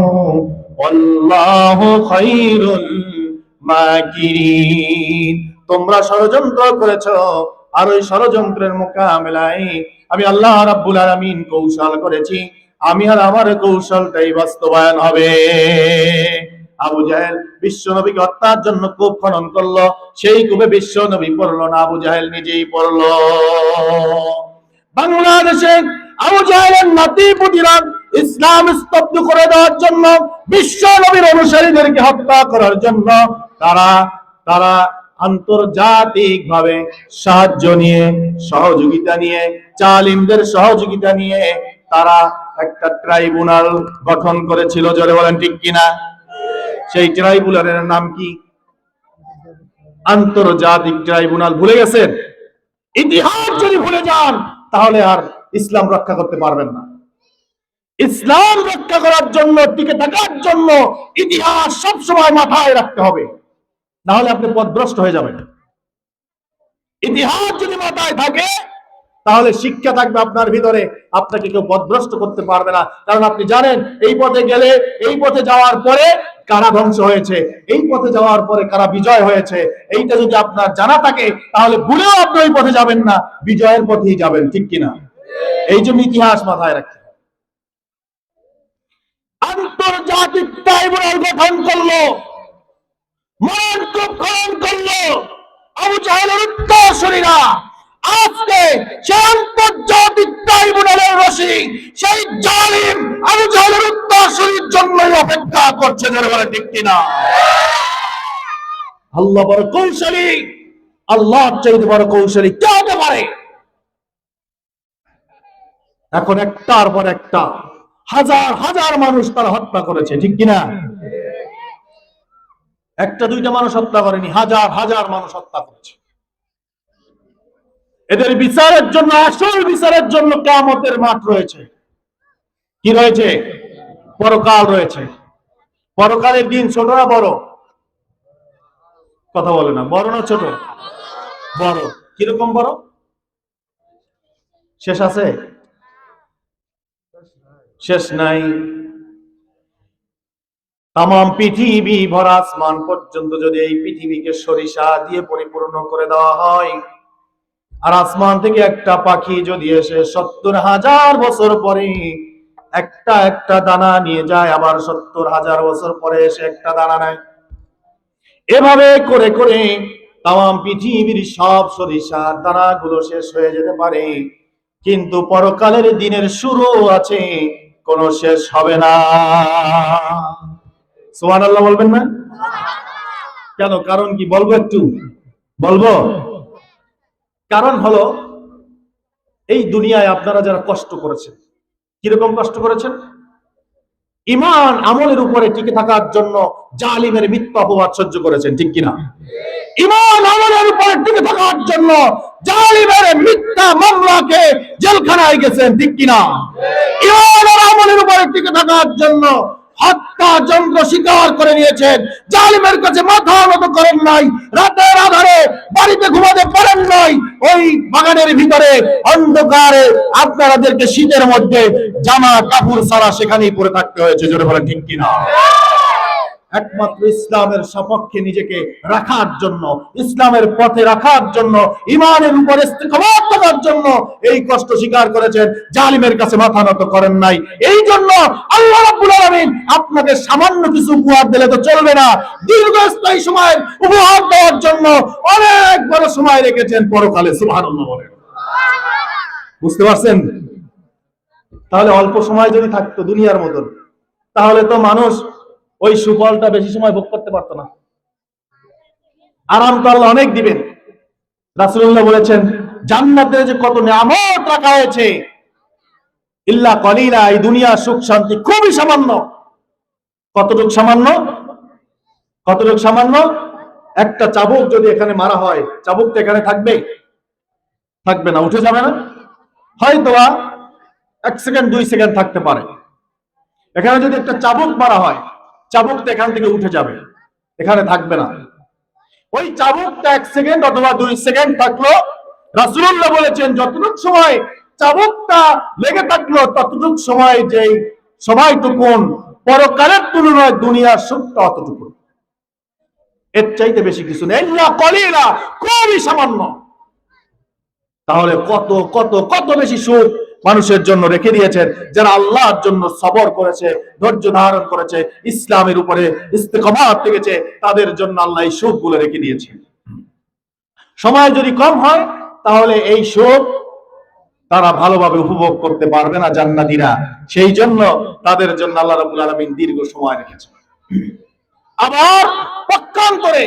ওয়াল্লাহু খায়রুল মাকিরিন। তোমরা ষড়যন্ত্র করেছো, আর ওই ষড়যন্ত্রের মোকাবেলায় আমি আল্লাহ রাব্বুল আলামিন কৌশল করেছি, আমি আর আমার কৌশলটাই বাস্তবায়ন হবে। আবু জাহেল বিশ্ব নবীকে হত্যার জন্য কূপ খনন করলো, সেই কূপে বিশ্ব নবী পড়লো না, আবু জাহেল নিজেই পড়লো। বাংলাদেশে আবু জাহেলের নাতি-পুতিরা ইসলাম স্তব্ধ করে দেওয়ার জন্য, বিশ্ব নবীর অনুসারীদেরকে হত্যা করার জন্য তারা তারা আন্তর্জাতিক ভাবে সাহায্য নিয়ে, সহযোগিতা নিয়ে, জালিমদের সহযোগিতা নিয়ে তারা একটা ট্রাইব্যুনাল গঠন করেছিল। জোরে বলেন ঠিক কিনা? সেই ট্রাইব্যুনালের নাম কি? আন্তর্জাতিক ট্রাইব্যুনাল। ভুলে গেছেন? ইতিহাস যদি ভুলে যান তাহলে আর ইসলাম রক্ষা করতে পারবেন না। ইসলাম রক্ষা করার জন্য, টিকে থাকার জন্য ইতিহাস সবসময় মাথায় রাখতে হবে, না হলে আপনি পথভ্রষ্ট হয়ে যাবেন। ইতিহাস যদি মাথায় থাকে তাহলে শিক্ষা থাকবে আপনার ভিতরে, আপনাকে কেউ পথভ্রষ্ট করতে পারবে না। কারণ আপনি জানেন এই পথে গেলে, এই পথে যাওয়ার পরে কারা ধ্বংস হয়েছে, এই পথে যাওয়ার পরে কারা বিজয় হয়েছে, এইটা যদি আপনার জানা থাকে তাহলে ভুলেও আপনি ওই পথে যাবেন না, বিজয়ের পথেই যাবেন, ঠিক কিনা? এই জন্য ইতিহাস মাথায় রাখতে হবে। আন্তর্জাতিক ট্রাইব্যুনাল গঠন করলো, মরণ কূপ খনন করলো। আবু জাহেলের উত্তরসূরিরা আজকে সেই আন্তর্জাতিক ট্রাইব্যুনালের রশি সেই জালিম আবু জাহেলের উত্তরসূরির জন্যই অপেক্ষা করছে। বলে ঠিক কিনা? আল্লাহ বড় কৌশলী, আল্লাহর চাইতে বড় কৌশলী কে হতে পারে? এখন একটার পর একটা হাজার হাজার মানুষ তারা হত্যা করেছে, ঠিক কিনা? একটা দুইটা মানুষ হত্যা করেনি, হাজার হাজার মানুষ হত্যা করেছে। এদের বিচারের জন্য, আসল বিচারের জন্য কিয়ামতের মাঠ রয়েছে। কি রয়েছে? পরকাল রয়েছে। পরকালের দিন ছোট না বড়? কথা বলে না। বড় না ছোট? বড়। কিরকম বড়? শেষ আছে? শেষ নাই। তাম পৃথিবী ভরা আসমান পর্যন্ত যদি এই পৃথিবীকে সরিষা দিয়ে পরিপূর্ণ করে দেওয়া হয়, আর আসমান থেকে একটা পাখি যদি এসে ৭০,০০০ বছর পরে একটা একটা দানা নিয়ে যায়, আবার ৭০,০০০ বছর পরে এসে একটা দানা নেয়, এভাবে করে করে তাম পৃথিবীর সব সরিষার দানাগুলো শেষ হয়ে যেতে পারে, কিন্তু পরকালের দিনের শুরু আছে, কোনো শেষ হবে না। সুবহানাল্লাহ বলবেন না? কেন? কারণ কি বলবো? একটু বলবো। কারণ হলো, এই দুনিয়ায় আপনারা যারা কষ্ট করেছেন, কিরকম কষ্ট করেছেন? ঈমান আমলের উপরে টিকে থাকার জন্য জালিমের মিথ্যা অপবাদ সহ্য করেছেন, ঠিক কিনা? ঈমান আমলের উপরে টিকে থাকার জন্য জালিমের মিথ্যা মামলাকে জেলখানায় গেছেন, ঠিক কিনা? ঈমান আর আমলের উপরে টিকে থাকার জন্য হত্যা যন্ত্র স্বীকার করে নিয়েছেন, জালিমের কাছে মাথা নত করেন নাই, রাতের আধারে বাড়িতে ঘুমাতে পারেন নাই, ওই বাগানের ভিতরে অন্ধকারে আপনাদেরকে শীতের মধ্যে জামা কাপড় ছাড়া সেখানেই পড়ে থাকতে হয়েছে। জোরে বলেন ঠিক কিনা? একমাত্র ইসলামের সপক্ষে নিজেকে রাখার জন্য, ইসলামের পথে রাখার জন্য, ইমানের উপরে ইস্তেকামত থাকার জন্য এই কষ্ট স্বীকার করেছেন, জালিমের কাছে মাথা নত করেন নাই। এই জন্য আল্লাহ রাব্বুল আলামিন আপনাকে সামান্য কিছু উপহার দিলে তো চলবে না, দীর্ঘস্থায়ী সময়ের উপহার দেওয়ার জন্য অনেক বড় সময় রেখেছেন পরকালে। সুবহানাল্লাহ বলেন। বুঝতে পারছেন? তাহলে অল্প সময় যদি থাকতো দুনিয়ার মতন, তাহলে তো মানুষ ওই সুফলটা বেশি সময় ভোগ করতে পারতো না। আরাম তো আল্লাহ অনেক দিবেন। রাসূলুল্লাহ বলেছেন জান্নাতে যে কত নিয়ামত রাখা হয়েছে, ইল্লা কলিলা, এই দুনিয়ার সুখ শান্তি খুবই সামান্য। কতটুকু সামান্য? কতটুকু সামান্য? একটা চাবুক যদি এখানে মারা হয়, চাবুকটা এখানে থাকবে? থাকবে না, উঠে যাবে না? হয়তো 1 সেকেন্ড 2 সেকেন্ড থাকতে পারে। এখানে যদি একটা চাবুক মারা হয়, চাবুকটা এখান থেকে উঠে যাবে, এখানে থাকবে না। ওই চাবুকটা 1 সেকেন্ড অথবা 2 সেকেন্ড থাকলো, রাসূলুল্লাহ বলেছেন যতটুকু সময় চাবুকটা লেগে থাকলো ততটুকু সময়, যেই সময়টুকুন পরকালের তুলনায় দুনিয়ার সুখটা অতটুকু, এর চাইতে বেশি কিছু নেই। ইল্লা কলিলা, খুবই সামান্য। তাহলে কত কত কত বেশি সুখ মানুষের জন্য রেখে দিয়েছেন, যারা আল্লাহর জন্য সবর করেছে, ধৈর্য ধারণ করেছে, ইসলামের উপরে ইস্তেকামাত থেকেছে, তাদের জন্য আল্লাহ এই সুখগুলো রেখে দিয়েছেন। সময় যদি কম হয় তাহলে এই সুখ তারা ভালোভাবে উপভোগ করতে পারবে না জান্নাতীরা। সেই জন্য তাদের জন্য আল্লাহ রাব্বুল আলামিন দীর্ঘ সময় রেখেছেন। আবার পক্ষান্তরে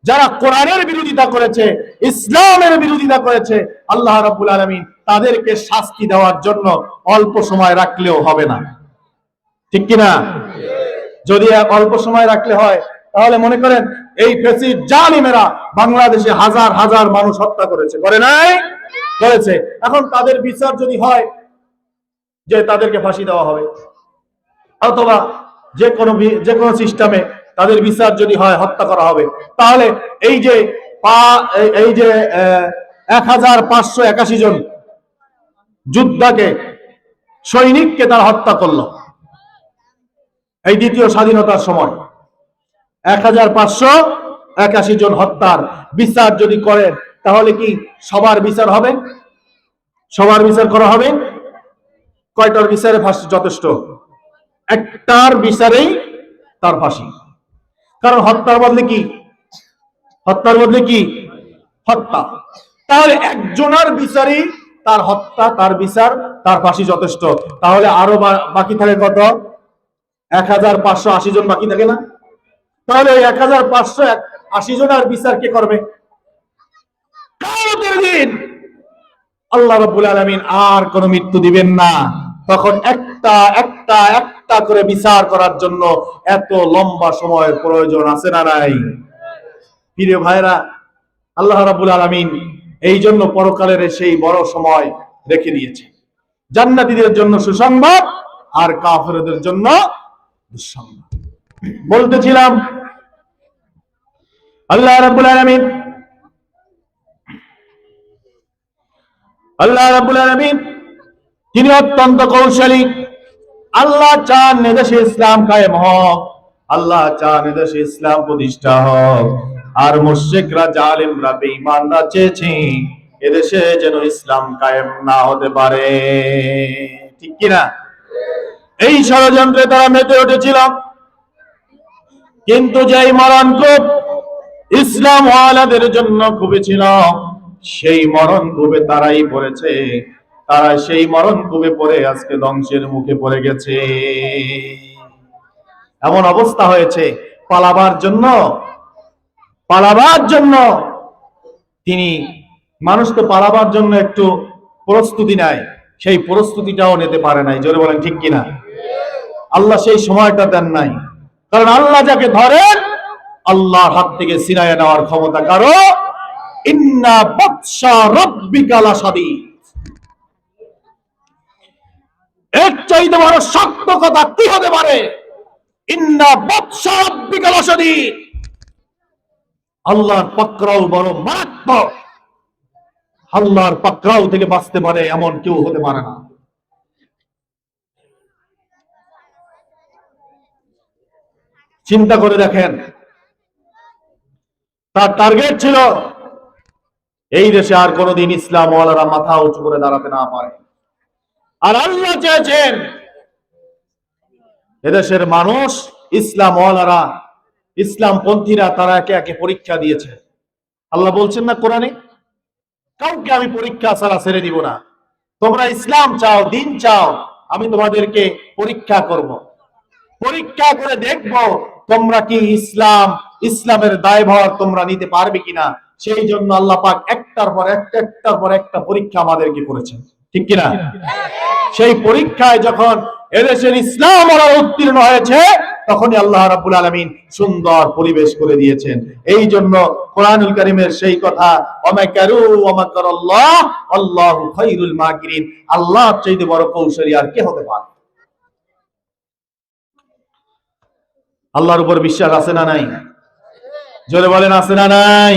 যারা কোরআনের বিরোধিতা করেছে, ইসলামের বিরোধিতা করেছে, আল্লাহ রাব্বুল আলামিন তাদেরকে শাস্তি দেওয়ার জন্য অল্প সময় রাখলেও হবে না। ঠিক কিনা? যদি অল্প সময় রাখলে হয়, তাহলে মনে করেন এই ফ্যাসিস্ট জালিমেরা বাংলাদেশে হাজার হাজার মানুষ হত্যা করেছে, করে নাই? করেছে। এখন তাদের বিচার যদি হয় যে তাদেরকে ফাঁসি দেওয়া হবে, অথবা যে কোনো সিস্টেমে তাদের বিচার যদি হয় হত্যা করা হবে, তাহলে এই যে 1581 জন যোদ্ধাকে, সৈনিককে তারা হত্যা করলো এই দ্বিতীয় স্বাধীনতার সময়, 1581 জন হত্যার বিচার যদি করেন, তাহলে কি সবার বিচার হবে? সবার বিচার করা হবে? কয়টার বিচারে ফাঁসি যথেষ্ট? একটার বিচারেই তার ফাঁসি। কারণ হত্যার বদলে কি? হত্যার বদলে কি? হত্যা। তাহলে একজনের বিচারই তার হত্যা, তার বিচার, তার ফাঁসি যথেষ্ট। তাহলে আরো বাকি থাকে কত? 1580 জন বাকি থাকে না? তাহলে 1580 জনের বিচার কে করবে? কিয়ামতের দিন আল্লাহ রাব্বুল আলামিন আর কোনো মৃত্যু দিবেন না। তখন একটা একটা একটা করে বিচার করার জন্য এত লম্বা সময়ের প্রয়োজন আছে না নাই? প্রিয় ভাইরা, আল্লাহ রাব্বুল আলামিন এই জন্য পরকালের সেই বড় সময় রেখে দিয়েছে। জান্নাতীদের জন্য সুসংবাদ আর কাফেরদের জন্য দুঃসংবাদ। বলতেছিলাম আল্লাহ রাব্বুল আলামিন তিনি অত্যন্ত কৌশলী। আল্লাহ চান এদেশে ইসলাম কায়েম হোক, আল্লাহ চান এদেশে ইসলাম প্রতিষ্ঠা হোক। আর মুশরিকরা, জালিমরা, বেঈমানরা চেয়েছে এদেশে যেন ইসলাম কায়েম না হতে পারে। ঠিক কিনা? এই ষড়যন্ত্রে তারা মেতে উঠেছিল, কিন্তু যেই মরণকূপ ইসলাম ওয়ালাদের জন্য খুবই ছিল, সেই মরণ কূপে তারাই পড়েছে। তারা সেই মরণ কূপে পড়ে আজকে ধ্বংসের মুখে পড়ে গেছে। এমন অবস্থা হয়েছে, পালাবার জন্য তিনি, মানুষ তো পালাবার জন্য একটু প্রস্তুতি নেয়, সেই প্রস্তুতিটাও নিতে পারে নাই। জোরে বলেন ঠিক কিনা? আল্লাহ সেই সময়টা দেন নাই। কারণ আল্লাহ যাকে ধরেন, আল্লাহর হাত থেকে ছিনাইয়া নেওয়ার ক্ষমতা কারো। ইন্না বাতশা রাব্বিকা লাশাদীদ। এর চাইতে বড় শক্ত কথা কি হতে পারে? ইন্না বাতশা রাব্বিকা লাশাদীদ, আল্লাহর পাকড়াও বড় মারাত্মক। আল্লাহর পাকড়াও থেকে বাঁচতে পারে এমন কেউ হতে পারে না। চিন্তা করে দেখেন, তার টার্গেট ছিল এই দেশে আর কোনোদিন ইসলাম ওয়ালারা মাথা উঁচু করে দাঁড়াতে না পারে। আর আল্লাহ চেয়েছেন এদেশের মানুষ, ইসলাম ওয়ালারা, ইসলাম পন্থীরা তারা একে একে পরীক্ষা দিয়েছে। আল্লাহ বলছেন না কোরআনে, কাউকে আমি পরীক্ষা ছাড়া ছেড়ে দিব না। তোমরা ইসলাম চাও, দিন চাও, আমি তোমাদেরকে পরীক্ষা করব, পরীক্ষা করে দেখব তোমরা কি ইসলামের দায়ভার তোমরা নিতে পারবে কিনা। সেই জন্য আল্লাহ পাক একটার পর একটা পরীক্ষা আমাদেরকে করেছেন, ঠিক কিনা? সেই পরীক্ষায় যখন এদেশের ইসলাম ওরা উত্তীর্ণ হয়েছে, তখনই আল্লাহ রাব্বুল আলামিন সুন্দর পরিবেশ করে দিয়েছেন। এই জন্য কোরআনুল কারীমের সেই কথা, ওয়ামাকারু ওয়ামাকারাল্লাহ আল্লাহু খায়রুল মাকিরিন, আল্লাহর চাইতে বড় কৌশলী আর কে হতে পারে? আল্লাহর উপর বিশ্বাস আছে না নাই? জোরে বলেন, আছে না নাই?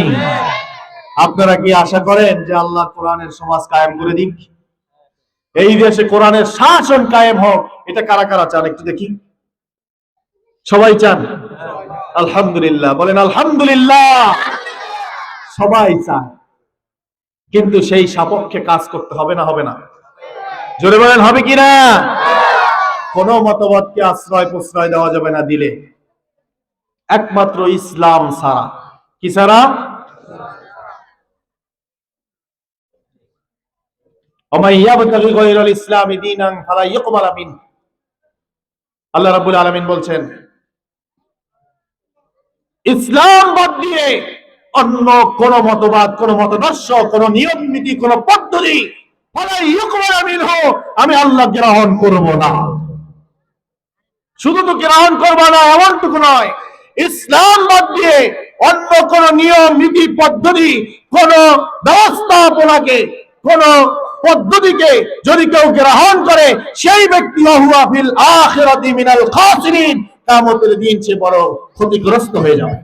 আপনারা কি আশা করেন যে আল্লাহ কোরআনের সমাজ কায়েম করে দিক, এই দেশে কোরআনের শাসন কায়েম হোক? এটা কারা কারা চান একটু দেখি। সবাই চান? আলহামদুলিল্লাহ, বলেন আলহামদুলিল্লাহ। সবাই চায়, কিন্তু সেই সাপেক্ষে কাজ করতে হবে না? হবে না? জোরে বলেন, হবে কিনা? কোন মতবাদকে আশ্রয় প্রশ্রয় দেওয়া যাবে না দিলে, একমাত্র ইসলাম ছাড়া। কি ছাড়া? আল্লাহ রাব্বুল আলামিন বলছেন, ইসলাম বাদ দিয়ে অন্য কোন মতবাদ, কোন মতাদর্শ, কোন নিয়ম নীতি, কোন পদ্ধতি আমি আল্লাহ গ্রহণ করব না। শুধু তো গ্রহণ করবো না এমনটুকু নয়, ইসলাম বাদ দিয়ে অন্য কোন নিয়ম নীতি, পদ্ধতি, কোন ব্যবস্থাপনাকে, কোন পদ্ধতিকে যদি কেউ গ্রহণ করে, সেই ব্যক্তি হুয়া ফিল আখিরাতি মিনাল খাসিরিন, কিয়ামতের দিন সে বড় ক্ষতিগ্রস্ত হয়ে যাবে,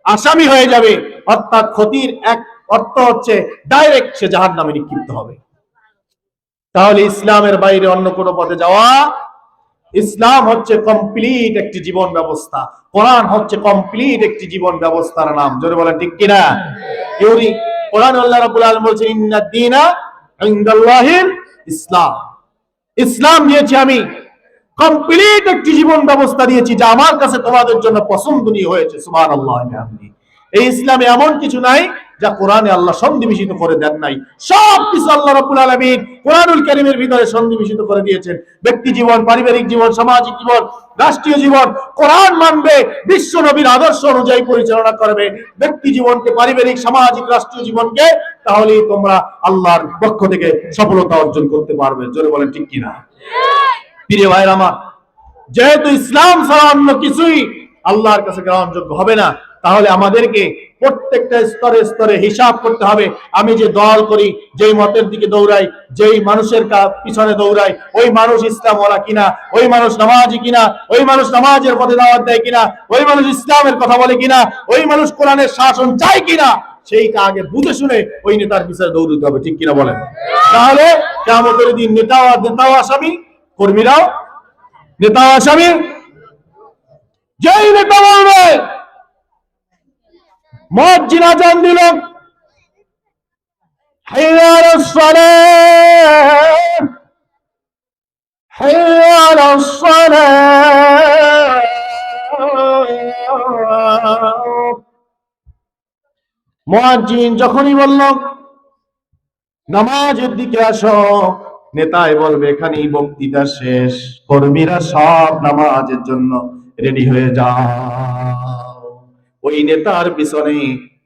আসামি হয়ে যাবে। অর্থাৎ ক্ষতির এক অর্থ হচ্ছে ডাইরেক্ট সে জাহান্নামে নিক্ষিপ্ত হবে। তাহলে ইসলামের বাইরে অন্য কোনো পথে যাওয়া, ইসলাম হচ্ছে কমপ্লিট একটি জীবন ব্যবস্থা, কোরআন হচ্ছে কমপ্লিট একটি জীবন ব্যবস্থার নাম। জোরে বলেন ঠিক কিনা? কোরআন আল্লাহ রাব্বুল আলামিন বলেছেন, ইন্নাদ দীনা ইনদাল্লাহিল ইসলাম, ইসলাম দিয়েছি আমি, কমপ্লিট একটি জীবন ব্যবস্থা দিয়েছি যা আমার কাছে তোমাদের জন্য পছন্দনীয় হয়েছে। সুবহানাল্লাহ। এই ইসলামে এমন কিছু নাই যা কোরআনে আল্লাহ সন্নিবেশিত করে দেন নাই। সব কিছু আল্লাহ রাব্বুল আলামিন কোরআনুল কারীমের ভিতরে সন্নিবেশিত করে দিয়েছেন। ব্যক্তি জীবন, পারিবারিক জীবন, সামাজিক জীবন, রাষ্ট্রীয় জীবন কোরআন মানবে, বিশ্ব নবীর আদর্শ অনুযায়ী পরিচালনা করবে ব্যক্তি জীবনকে, পারিবারিক, সামাজিক, রাষ্ট্রীয় জীবনকে, তাহলেই তোমরা আল্লাহর পক্ষ থেকে সফলতা অর্জন করতে পারবে। জোরে বলেন ঠিক কিনা? প্রিয় ভাইরা আমার, যেহেতু ইসলাম ছাড়া অন্য কিছুই আল্লাহর কাছে গ্রহণযোগ্য হবে না, তাহলে আমাদেরকে প্রত্যেকটা স্তরে স্তরে হিসাব করতে হবে। আমি যে দল করি, যেই মতের দিকে দৌড়াই, যেই মানুষের পিছনে দৌড়াই, ওই মানুষ ইসলামওয়ালা কিনা, ওই মানুষ নামাজি কিনা, ওই মানুষ নামাজের পথে দাওয়াত দেয় কিনা, ওই মানুষ ইসলামের কথা বলে কিনা, ওই মানুষ কোরআনের শাসন চায় কিনা, সেইটা আগে বুঝে শুনে ওই নেতার পিছনে দৌড়তে হবে, ঠিক কিনা বলেন? তাহলে কিয়ামতের দিন নেতাও আসামি, কর্মীরাও নেতাও আসামি। যেই নেতা বলবে, মুয়াজ্জিন আযান দিল, হাইয়া আলাস সালাহ, হাইয়া আলাস সালাহ, মুয়াজ্জিন যখনই বলল নামাজের দিকে আসো, নেতাই বলবে এখানেই বক্তৃতা শেষ, কর্মীরা সব নামাজের জন্য রেডি হয়ে যাও। ওই নেতার পিছনে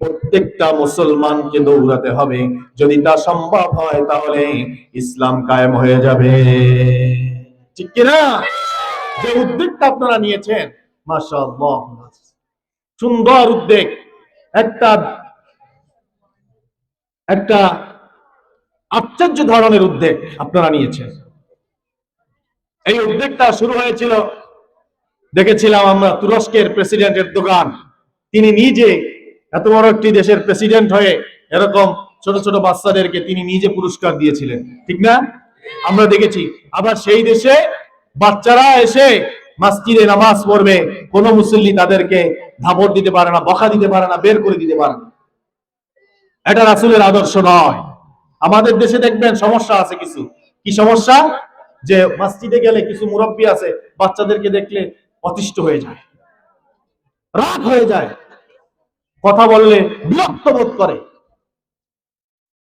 প্রত্যেকটা মুসলমানকে দৌড়াতে হবে। যদি তা সম্ভব হয় তাহলে ইসলাম কায়েম হয়ে যাবে, ঠিক কিনা? যে উদ্যোগটা আপনারা নিয়েছেন, মাশাআল্লাহ, সুন্দর উদ্যোগ, একটা আশ্চর্য ধরনের উদ্যোগ আপনারা নিয়েছেন। এই উদ্যোগটা শুরু হয়েছিল দেখেছিলাম আমরা তুরস্কের প্রেসিডেন্টের দোকান, তিনি নিজে এত বড় একটি দেশের প্রেসিডেন্ট হয়ে এরকম ছোট ছোট বাচ্চাদেরকে তিনি নিজে পুরস্কার দিয়েছিলেন, ঠিক না? আমরা দেখেছি। আবার সেই দেশে বাচ্চারা এসে মসজিদে নামাজ পড়বে, কোন মুসল্লি তাদেরকে ধাপড় দিতে পারে না, বকা দিতে পারে না, বের করে দিতে পারে না। এটা রাসূলের আদর্শ নয়। আমাদের দেশে দেখবেন সমস্যা আছে কিছু। কি সমস্যা? যে মসজিদে গেলে কিছু মুরব্বী আছে, বাচ্চাদেরকে দেখলে অতিষ্ঠ হয়ে যায়, রাগ হয়ে যায়, কথা বললে বিরক্ত বোধ করে।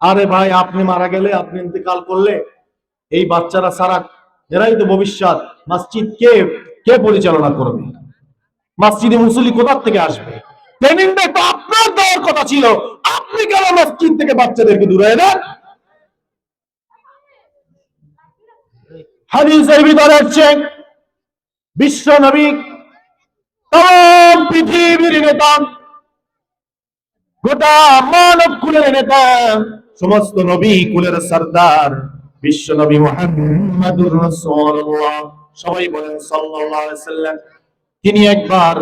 আরে ভাই, আপনি মারা গেলে, আপনি ইন্তেকাল করলে এই বাচ্চারা সারা, এরাই তো ভবিষ্যৎ। মসজিদ কে কে পরিচালনা করবে? মসজিদে মুসল্লি কোথা থেকে আসবে? ট্রেনিংটা তো আপনার দেওয়ার কথা ছিল, আপনি কেন মসজিদ থেকে বাচ্চাদেরকে দূরে দেন? হাদিসের ভিতরে আছে বিশ্ব নবী, তাম পৃথিবীর নেতা, গোটা মানব কুলের নেতা, সমস্ত নবী কুলের সরদার বিশ্ব নবী মুহাম্মদুর রাসূলুল্লাহ, সবাই বলেন সাল্লাল্লাহু আলাইহি সাল্লাম। তিনি একবার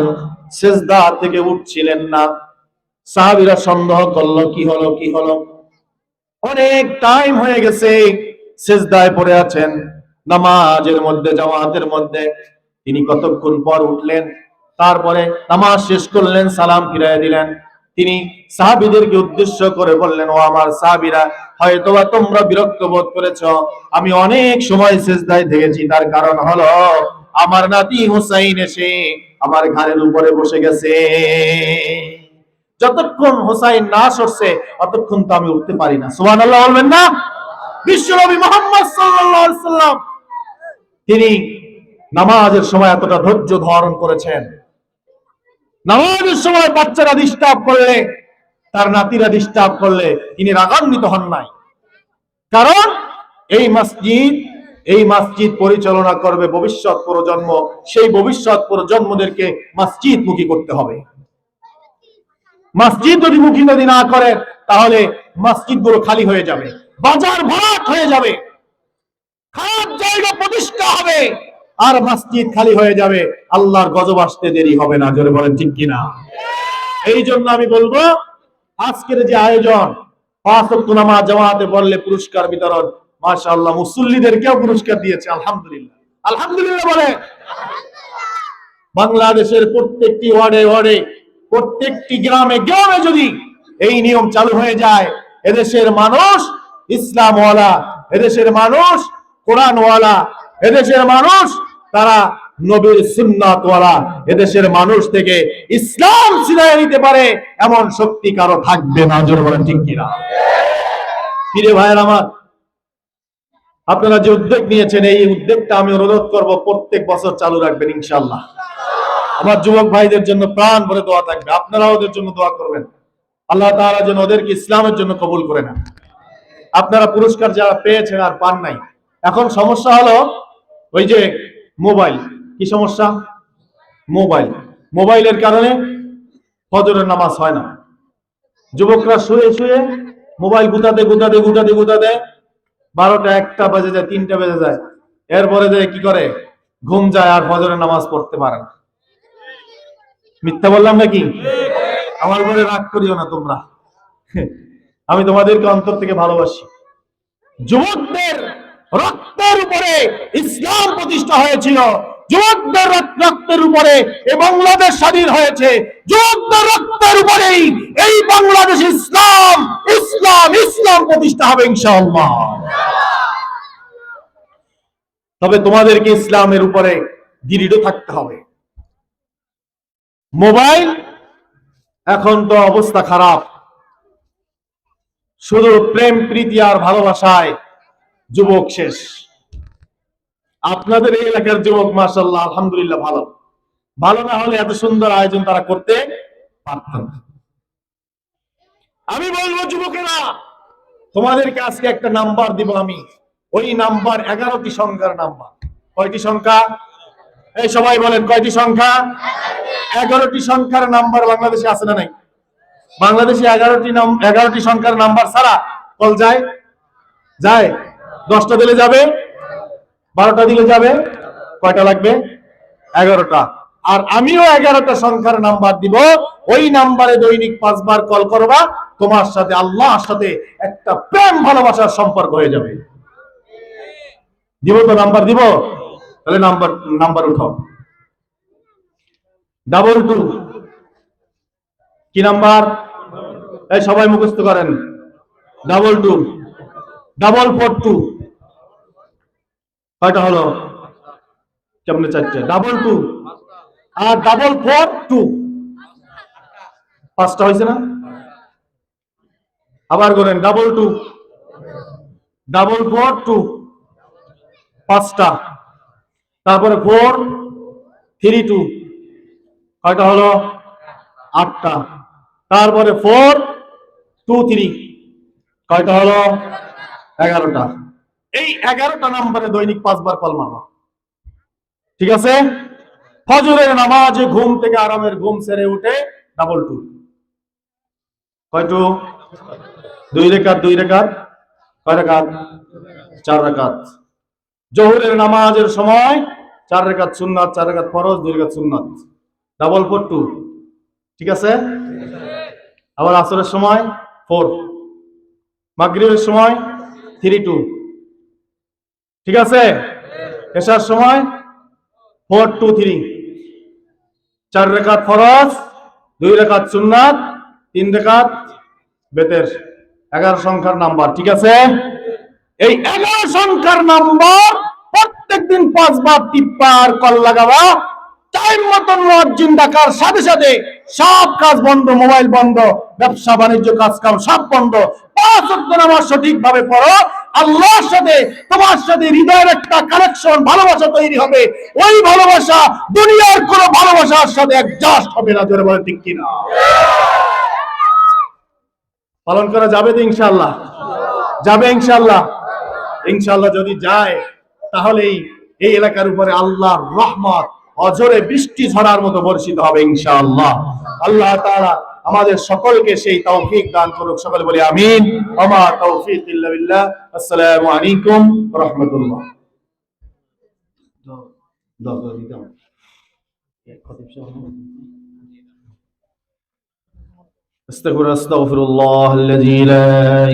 সিজদা থেকে উঠছিলেন না। সাহাবীরা সন্দেহ করলো, কি হলো কি হলো, অনেক টাইম হয়ে গেছে, সিজদায় পড়ে আছেন নামাজের মধ্যে, জামাতের মধ্যে। তিনি কতক্ষণ পর উঠলেন, তারপরে নামাজ শেষ করলেন, সালাম ফিরিয়ে দিলেন। তিনি সাহাবীদেরকে উদ্দেশ্য করে বললেন, ও আমার সাহাবীরা, হয়তোবা তোমরা বিরক্ত বোধ করেছ, আমি অনেক সময় সিজদায় থেকেছি, তার কারণ হলো আমার নাতি হুসাইন এসে আমার ঘাড়ের উপরে বসে গেছে। যতক্ষণ হুসাইন না সরছে ততক্ষণ তো আমি উঠতে পারি না। সুবহানাল্লাহ বলবেন না? বিশ্বনবী মুহাম্মদ সাল্লাল্লাহু আলাইহি সাল্লাম তিনি নামাজের সময় এতটা ধৈর্য ধারণ করেছেন। নামাজের সময় বাচ্চারা ডিস্টার্ব করলে, তার নাতিরা ডিস্টার্ব করলে তিনি রাগান্বিত হন নাই। কারণ এই মসজিদ পরিচালনা করবে ভবিষ্যৎ প্রজন্ম, সেই ভবিষ্যৎ প্রজন্মদেরকে মসজিদমুখী করতে হবে। মসজিদ যদি মুখী যদি না করে, তাহলে মসজিদগুলো খালি হয়ে যাবে, বাজার ভরাট হয়ে যাবে, খারাপ জায়গা প্রতিষ্ঠা হবে, আর মসজিদ খালি হয়ে যাবে। আল্লাহর গজব আসতে দেরি হবে না। জোরে বলেন ঠিক কিনা? এই জন্য আমি বলবো, আজকের যে আয়োজন, 5 ওয়াক্ত নামাজ জামাতে পড়লে পুরস্কার বিতরণ, মাশাআল্লাহ, মুসল্লিদেরকেও পুরস্কার দিয়েছে। আলহামদুলিল্লাহ, আলহামদুলিল্লাহ বলে। বাংলাদেশের প্রত্যেকটি ওয়ার্ডে ওয়ার্ডে, প্রত্যেকটি গ্রামে গ্রামে যদি এই নিয়ম চালু হয়ে যায়, এদেশের মানুষ ইসলামওয়ালা, এদেশের মানুষ কোরআনওয়ালা, এদেশের মানুষ তারা নবীর সুন্নাতওয়ালা, এদেশের মানুষ থেকে ইসলাম ছিনিয়ে নিতে পারে এমন শক্তি কারো থাকবে না। জোরে বলেন ঠিক কিনা? প্রিয় ভাইয়ের আমার, আপনারা যে উদ্যোগ নিয়েছেন, এই উদ্যোগটা আমি অনুরোধ করব প্রত্যেক বছর চালু রাখবেন ইনশাআল্লাহ। আমার যুবক ভাইদের জন্য প্রাণ ভরে দোয়া থাকবে, আপনারা ওদের জন্য দোয়া করবেন, আল্লাহ তাআলা যেন ওদেরকে ইসলামের জন্য কবুল করে নেন। আপনারা পুরস্কার যারা পেয়েছেন আর পান নাই, এখন সমস্যা হলো ওই যে মোবাইল। কি সমস্যা? মোবাইলের কারণে ফজরের নামাজ হয় না। যুবকরা শুয়ে শুয়ে মোবাইল গুতাতে গুতাতে গুতাতে গুতাতে 12টা 1টা বাজে যায়, 3টা বেজে যায়, এরপরে যে কি করে, ঘুম যায়, আর ফজরের নামাজ পড়তে পারে না। মিথ্যা বললাম নাকি? আমার উপরে রাগ করিও না তোমরা, আমি তোমাদেরকে অন্তর থেকে ভালোবাসি। যুবকদের রক্তের উপরে ইসলাম প্রতিষ্ঠা হয়েছিল, যুবকদের রক্তের উপরে এই বাংলাদেশ স্বাধীন হয়েছে, যুবকদের রক্তের উপরেই এই বাংলাদেশ ইসলাম ইসলাম ইসলাম প্রতিষ্ঠা হবে ইনশাআল্লাহ। তবে তোমাদেরকে ইসলামের উপরে দৃঢ় থাকতে হবে। মোবাইল এখন তো অবস্থা খারাপ, শুধু প্রেম প্রীতি আর ভালোবাসায় যুবক শেষ। আপনাদের এই এলাকার যুবক মাশাআল্লাহ আলহামদুলিল্লাহ ভালো, ভালো না হলে এত সুন্দর আয়োজন তারা করতে পারতেন না। আমি বলবো যুবকেরা, তোমাদেরকে আজকে একটা নাম্বার দিব আমি, ওই নাম্বার 11টি সংখ্যার নাম্বার। কয়টি সংখ্যা? এই সবাই বলেন কয়টি সংখ্যা? 11টি সংখ্যার নাম্বার বাংলাদেশে আছে না নাই? বাংলাদেশে 11টি সংখ্যার নাম্বার ছাড়া কল যায়? 10টা দিলে যাবে, 12টা দিলে যাবে, কয়টা লাগবে? 11টা। আর আমিও 11টা সংখ্যার নাম্বার দিব, ওই নাম্বারে দৈনিক 5 বার কল করবা, তোমার সাথে আল্লাহর সাথে একটা প্রেম ভালোবাসার সম্পর্ক হয়ে যাবে। দিব তো? নাম্বার দিব? তাহলে নাম্বার উঠাও। 22 কি নাম্বার? এই সবাই মুখস্থ করেন। 22 442 কয়টা হলো? কেমনে 4টে? 22 আর 442 5টা হয়েছে না? আবার করেন। 22 442 5টা, তারপরে 432 কয়টা হলো? 8টা, তারপরে 423 কয়টা হলো? 11টা। এই 11টা নাম্বারে দৈনিক 5 বার কল মারবা, ঠিক আছে? ফজরের নামাজে ঘুম থেকে আরামের ঘুম সেরে উঠে 22 কয়টু? 2 রাকাত। 2 রাকাত কয় রাকাত? 4 রাকাত। জোহরের নামাজের সময় 4 রাকাত সুন্নাত, 4 রাকাত ফরজ, 2 রাকাত সুন্নাত, 442, ঠিক আছে? আবার আসরের সময় 4, মাগরিবের সময় 32, ঠিক আছে? এশার সময় 423, 4 রাকাত ফরজ, 2 রাকাত সুন্নাত, 3 রাকাত বেতের। 11 সংখ্যার নাম্বার, ঠিক আছে? এই 11 সংখ্যার নাম্বার প্রত্যেকদিন 5 বার টিপবা আর কল লাগাবা। টাইম মতন মুয়াজ্জিন ডাকার সাথে সাথে সব কাজ বন্ধ, মোবাইল বন্ধ, ব্যবসা বাণিজ্য কাজ কাম সব বন্ধ, 5 ওয়াক্ত নামাজ সঠিকভাবে পড়ো। আল্লাহর সাথে তোমার সাথে হৃদয়ের একটা কানেকশন, ভালোবাসা তৈরি হবে। ওই ভালোবাসা দুনিয়ার কোনো ভালোবাসার সাথে অ্যাডজাস্ট হবে না। জোরে বলে ঠিক কিনা? পালন করা যাবে তো ইনশাআল্লাহ? যাবে ইনশাআল্লাহ? ইনশাআল্লাহ যদি যায় তাহলে এই এলাকার উপরে আল্লাহর রহমত অঝরে বৃষ্টি ঝরার মতো বর্ষিত হবে ইনশাআল্লাহ। আল্লাহ তাআলা আমাদের সকলকে সেই তৌফিক দান করুক। সকলে বলি আমিন। ওয়া মা তাওফীক ইল্লা বিল্লাহ। আসসালামু আলাইকুম ওয়া রাহমাতুল্লাহ। আস্তাগফিরুল্লাহ আল্লাযী লা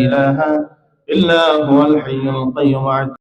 ইলাহা ইল্লা হুয়াল হাইয়ুল কাইয়্যুম।